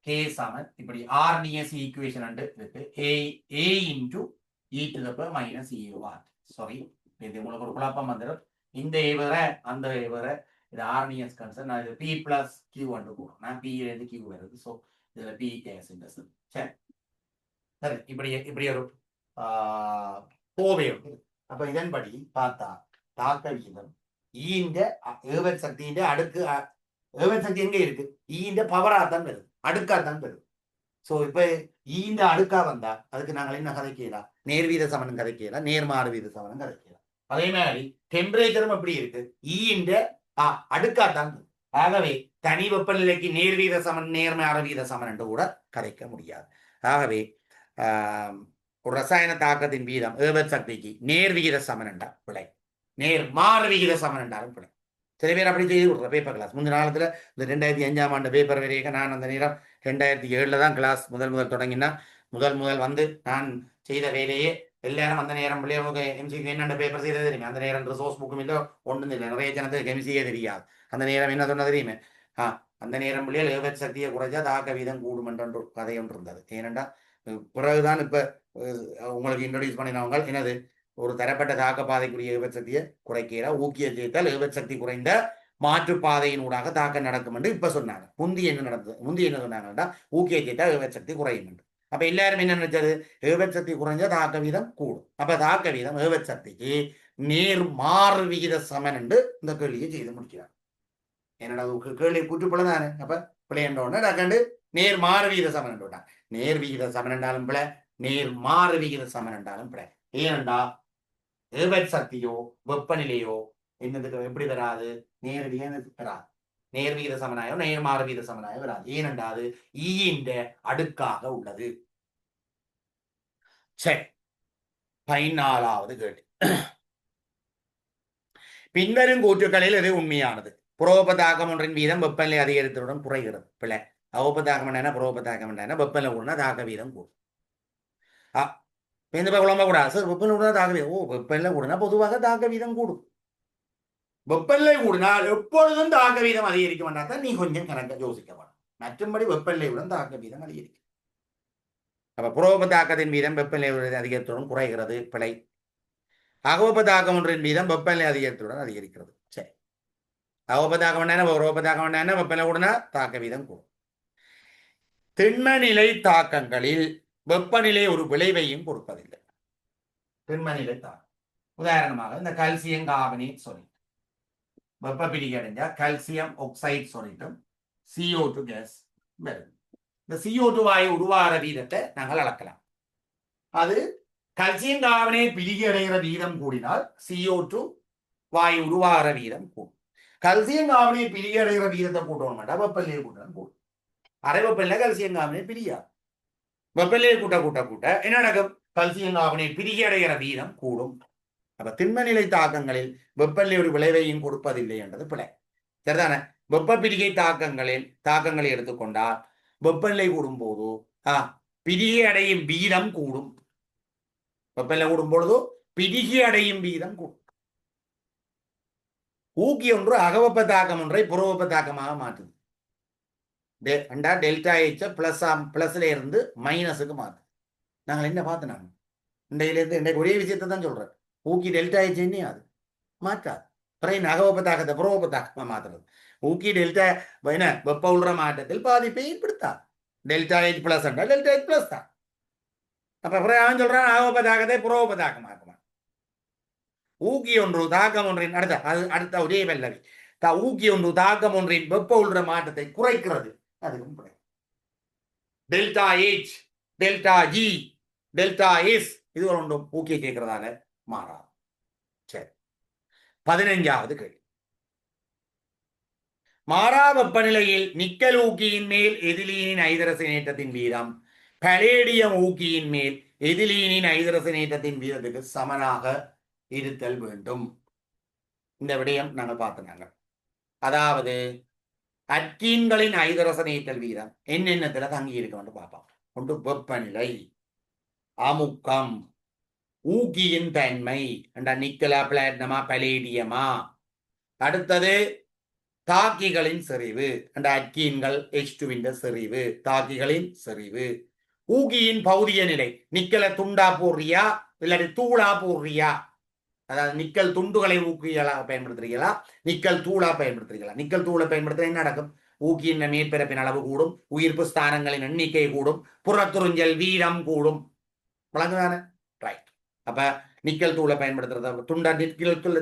கே சமன் இப்படி ஆர்டிஎஸ் ஈக்குவேஷன் இருக்கு. A into e to the power minus A over RT. Sorry, இது உங்களுக்கு ஒரு குழப்பம் வந்துடும். இந்த ஏ வர அந்த ஏ வர இது ஆர்டிஎஸ் கன்சர்ன். நான் இது பி பிளஸ் கியூ வந்து போடும். நான் பி இருந்து கியூ வருது. ஸோ இதுல பி கேஸ் இன்டு செல். சரி சரி, இப்படி ஒரு கோவை. அப்ப இதன்படி பார்த்தா தாக்க வீதம் ஈண்ட ஏவல் சக்தியின் அடுக்கு. ஏவல் சக்தி எங்க இருக்கு? ஈண்ட பவரா தான் வருது, அடுக்கா தான் வருது. சோ இப்ப ஈண்ட அடுக்கா வந்தா அதுக்கு நாங்கள் என்ன கதைக்கலாம்? நேர்வீத சமனம் கதைக்கலாம், நேர்மாறு வீத சமனம் கதைக்கலாம். அதே மாதிரி டெம்பரேச்சரும் எப்படி இருக்கு? ஈண்ட அடுக்கா தான். ஆகவே தனி வெப்பநிலைக்கு நேர்வீத சமன் நேர்மாறு வீத சமன் என்று கூட கதைக்க முடியாது. ஆகவே ஒரு ரசாயன தாக்கத்தின் வீதம் ஏவல் சக்திக்கு நேர்விகித சமன் என்றால் பிழை, நேர்மாறு விகித சமன் என்றாலும் பிழை. சில பேர் அப்படி செய்து கொடுக்குற பேப்பர் கிளாஸ். முந்தின காலத்துல இந்த 2005ஆம் ஆண்டு பேப்பர் வரைக்கும் நான் அந்த நேரம் 2007 தான் கிளாஸ் முதல் தொடங்கினா. முதல் வந்து நான் செய்த வேலையே எல்லாரும் அந்த நேரம் பிள்ளைகளுக்கு எம்சிக்கு என்னென்ன பேப்பர் செய்தது தெரியுமே. அந்த நேரம் ரிசோர்ஸ் புக்கும் இல்லை, ஒன்றும் இல்லை. நிறைய ஜனத்துக்கு எம்சியே தெரியாது. அந்த நேரம் என்ன சொன்ன தெரியுமே, அந்த நேரம் பிள்ளைகள் ஏவல் சக்தியை குறைஞ்சா தாக்க வீதம் கூடும் என்ற கதை ஒன்று இருந்தது. ஏனென்றா பிறகுதான் இப்ப உங்களுக்கு இன்ட்ரோடியூஸ் பண்ணினவங்க என்னது, ஒரு தரப்பட்ட தாக்க பாதைக்குரிய ஏவல் சக்தியை குறைக்கிற ஊக்கிய சேர்த்தால் ஏவல் சக்தி குறைந்த மாற்றுப்பாதையின் ஊடாக தாக்கம் நடக்கும் என்று இப்ப சொன்னாங்க. முந்தி என்ன சொன்னாங்கன்னா ஊக்கிய சேர்த்தால் ஏவல் சக்தி குறையும் என்று. அப்ப எல்லாரும் என்ன நினைச்சது? ஏவல் சக்தி குறைஞ்சா தாக்க வீதம் கூடும். அப்ப தாக்க வீதம் ஏவல் சக்திக்கு நேர்மாறு விகித சமன் என்று இந்த கேள்வியை செய்து முடிக்கிறார். என்னடா கேள்வி கூற்றுப்படதானே? அப்ப பிள்ளை என்றோன்னு நேர்மாறு விகித சமன் என்று விட்டான். நேர் விகித சமன் என்றாலும் பிள்ளை, நேர்மாறு விகித சமன் என்றாலும் பிள்ளை. ஏனென்றா ஏவல் சக்தியோ வெப்பநிலையோ என்னதுக்கு எப்படி வராது? நேரடியாக வராது. நேர்வீத சமனாயோ நேர்மாறு வீத சமனாயோ வராது. ஏனென்றாது ஈண்ட அடுக்காக உள்ளது. சரி, 14வது கேள்வி. பின்வரும் கூற்றுக்களில் எது உண்மையானது? புரோபதாக்கம் ஒன்றின் வீதம் வெப்பநிலை அதிகரித்தவுடன் குறைகிறது. பிள்ளை. அவபதாக்கம் என்ன, புரோபதாக்கம் என்ன? வெப்பநிலை கூடனா தாக்க வீதம் கூடும். இந்த குழம்ப கூடாது சார், வெப்பநிலை கூட தாக்க வீதம். வெப்பநிலை கூடனா பொதுவாக தாக்க வீதம் கூடும். வெப்பநிலை கூடினால் எப்பொழுதும் தாக்க வீதம் அதிகரிக்க வேண்டாம், நீ கொஞ்சம் கணக்க யோசிக்க வேணும். மற்றும்படி வெப்பநிலையுடன் தாக்க வீதம் அதிகரிக்கும். அப்ப புறவெப்ப தாக்கத்தின் வீதம் வெப்பநிலை அதிகரித்துடன் குறைகிறது, பிழை. அகவெப்ப தாக்கம் ஒன்றின் வீதம் வெப்பநிலை அதிகரித்துடன் அதிகரிக்கிறது. சரி, அகவெப்ப தாக்கம் என்ன, புறவெப்ப தாக்கம் என்ன, வெப்பநிலை கூடனா தாக்க வீதம் கூடும். திண்மநிலை தாக்கங்களில் வெப்பநிலை ஒரு விளைவையும் கொடுப்பதில்லை. திண்மநிலை தாக்கம் உதாரணமாக இந்த கல்சியம் கார்பனேட் சொல்லிட்டு வெப்ப பிரிகை அடைஞ்சா கல்சியம் ஆக்சைடு சொல்லிட்டும் CO2 கேஸ் வருது. இந்த CO2 வாயு உருவாகிற வீதத்தை நாங்கள் அளக்கலாம். அது கல்சியம் கார்பனேட் பிரிகை அடைகிற வீதம் கூடினால் CO2 வாயு உருவாகிற வீதம் கூடும். கல்சியம் கார்பனேட் பிரிகை அடைகிற வீதத்தை கூட்டணும் மாட்டா, வெப்பநிலையை கூட்டணும் கூடும். அரை வெப்பநிலை கல்சியம் கார்பனேட் பிரியா, வெப்பநிலையை கூட்ட கூட்ட கூட்ட என்ன நடக்கும், கல்சியம் கார்பனேட் பிரிகை அடைகிற வீதம் கூடும். அப்ப திண்மநிலை தாக்கங்களில் வெப்பநிலை ஒரு விளைவையும் கொடுப்பதில்லை என்றது பிழை. சரிதானே? வெப்ப பிரிகை தாக்கங்களை எடுத்துக்கொண்டால் வெப்பநிலை கூடும் போது பிரிகை அடையும் வீதம் கூடும். வெப்பநிலை கூடும் பொழுது பிரிகை அடையும் வீதம் கூடும். ஊக்கி ஒன்று அகவெப்ப தாக்கம் ஒன்றை புறவெப்ப தாக்கமாக மாற்றுது. டெல்டா H பிளஸ்ல இருந்து மைனஸுக்கு மாற்று. நாங்கள் என்ன பார்த்து நாங்கள் இன்றையிலிருந்து ஒரே விஷயத்தை தான் சொல்றேன். ஊக்கி டெல்டா H அது மாற்றாது. பிறகு அகவெப்ப தாக்கத்தை புறவெப்ப தாக்கமாக மாற்றுறது. ஊக்கி டெல்டா வெப்ப உள்ள மாற்றத்தில் பாதிப்பை ஏற்படுத்தாது. Delta H plus delta H plus தான். அப்ப பிறகு அவன் சொல்றான் அகவெப்ப தாக்கத்தை புறவெப்ப தாக்கமாக்குமா. ஊக்கி ஒன்று தாக்கம் ஒன்றின் அடுத்த ஒரே வல்லவி ஊக்கி ஒன்று தாக்கம் ஒன்றின் வெப்ப உள்ள மாற்றத்தை குறைக்கிறது. அதுக்கும் பிழை. Delta H, delta G, delta S இது ஒன்றும் ஊக்கியை கேட்கிறதால மாறாது. சரி, 15வது கேள்வி. மாறா வெப்பநிலையில் நிக்கல் ஊக்கியின் மேல் எதிலீனின் ஐதரசனேற்றத்தின் வீதம் பலேடியம் ஊக்கியின் மேல் எதிலீனின் ஐதரசனேற்றத்தின் வீதத்துக்கு சமனாக இருத்தல் வேண்டும். இந்த விடயம் நாங்கள் பார்த்தோம். அதாவது அட்கீன்களின் ஐதரசனேற்றல் வீதம் என்னென்னத்துல தங்கி இருக்க பார்ப்போம். ஒன்று வெப்பநிலை, அமுக்கம், ஊக்கியின் தன்மை, நிக்கலா பிளாட்டினமா பலேடியமா, அடுத்தது தாக்கிகளின் செறிவு, அட்கீன்கள் H2 செறிவு, தாக்கிகளின் செறிவு, ஊக்கியின் பௌதிக நிலை, நிக்கலை துண்டா போடுறியா இல்லாட்டி தூளா போடுறியா, அதாவது நிக்கல் துண்டுகளை ஊக்கிகளாக பயன்படுத்துறீங்களா நிக்கல் தூளா பயன்படுத்துறீங்களா. நிக்கல் தூளை பயன்படுத்த என்ன நடக்கும், ஊக்கியின் மேற்பரப்பின் அளவு கூடும், உயிர்ப்பு ஸ்தானங்களின் எண்ணிக்கை கூடும், புறத்துறிஞ்சல் வீதம் கூடும். வழங்குதானே? ரைட். அப்ப நிக்கல் தூளை பயன்படுத்துறத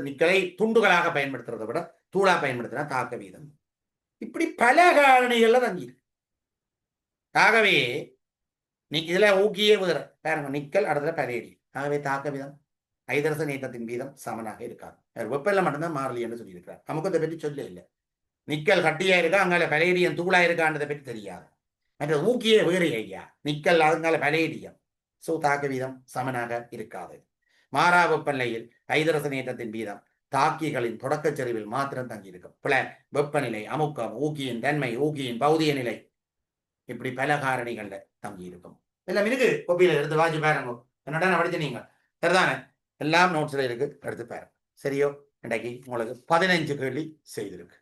நிக்கலை துண்டுகளாக பயன்படுத்துறதை விட தூளா பயன்படுத்தினா தாக்க வீதம். இப்படி பல காரணிகள்ல தங்கியிருக்கு. ஆகவே இதுல ஊக்கியே பாருங்க, நிக்கல் அடுத்த பலேடி. ஆகவே தாக்க வீதம் ஐதரசனேற்றத்தின் வீதம் சமனாக இருக்காது. வெப்பநிலை மட்டும்தான் மாறலி என்று சொல்லியிருக்கிறார். நமக்கு அதை பற்றி சொல்ல இல்லை. நிக்கல் கட்டியா இருக்கா, அங்கால பலேடியம் தூளா இருக்கான்றதை பற்றி தெரியாது. மற்ற ஊக்கியே வேறு ஐயா, நிக்கல் அதுங்கால பலேடியம். சோ தாக்க வீதம் சமனாக இருக்காது. மாறா வெப்பநிலையில் ஐதரசனேற்றத்தின் வீதம் தாக்கிகளின் தொடக்க செறிவில் மாத்திரம் தங்கியிருக்கும். வெப்பநிலை, அமுக்கம், ஊக்கியின் தன்மை, ஊக்கியின் பௌதிக நிலை, இப்படி பல காரணிகள்ல தங்கி இருக்கும். எல்லாம் இருக்கு. கோப்பியில எடுத்து வாசி பாருங்க. என்னடா படிச்சு நீங்க சரிதானே? எல்லாம் நோட்ஸ்ல இருக்கு, எடுத்து பாருங்க. சரியோ? இன்றைக்கு உங்களுக்கு 15 கேள்வி செய்திருக்கு.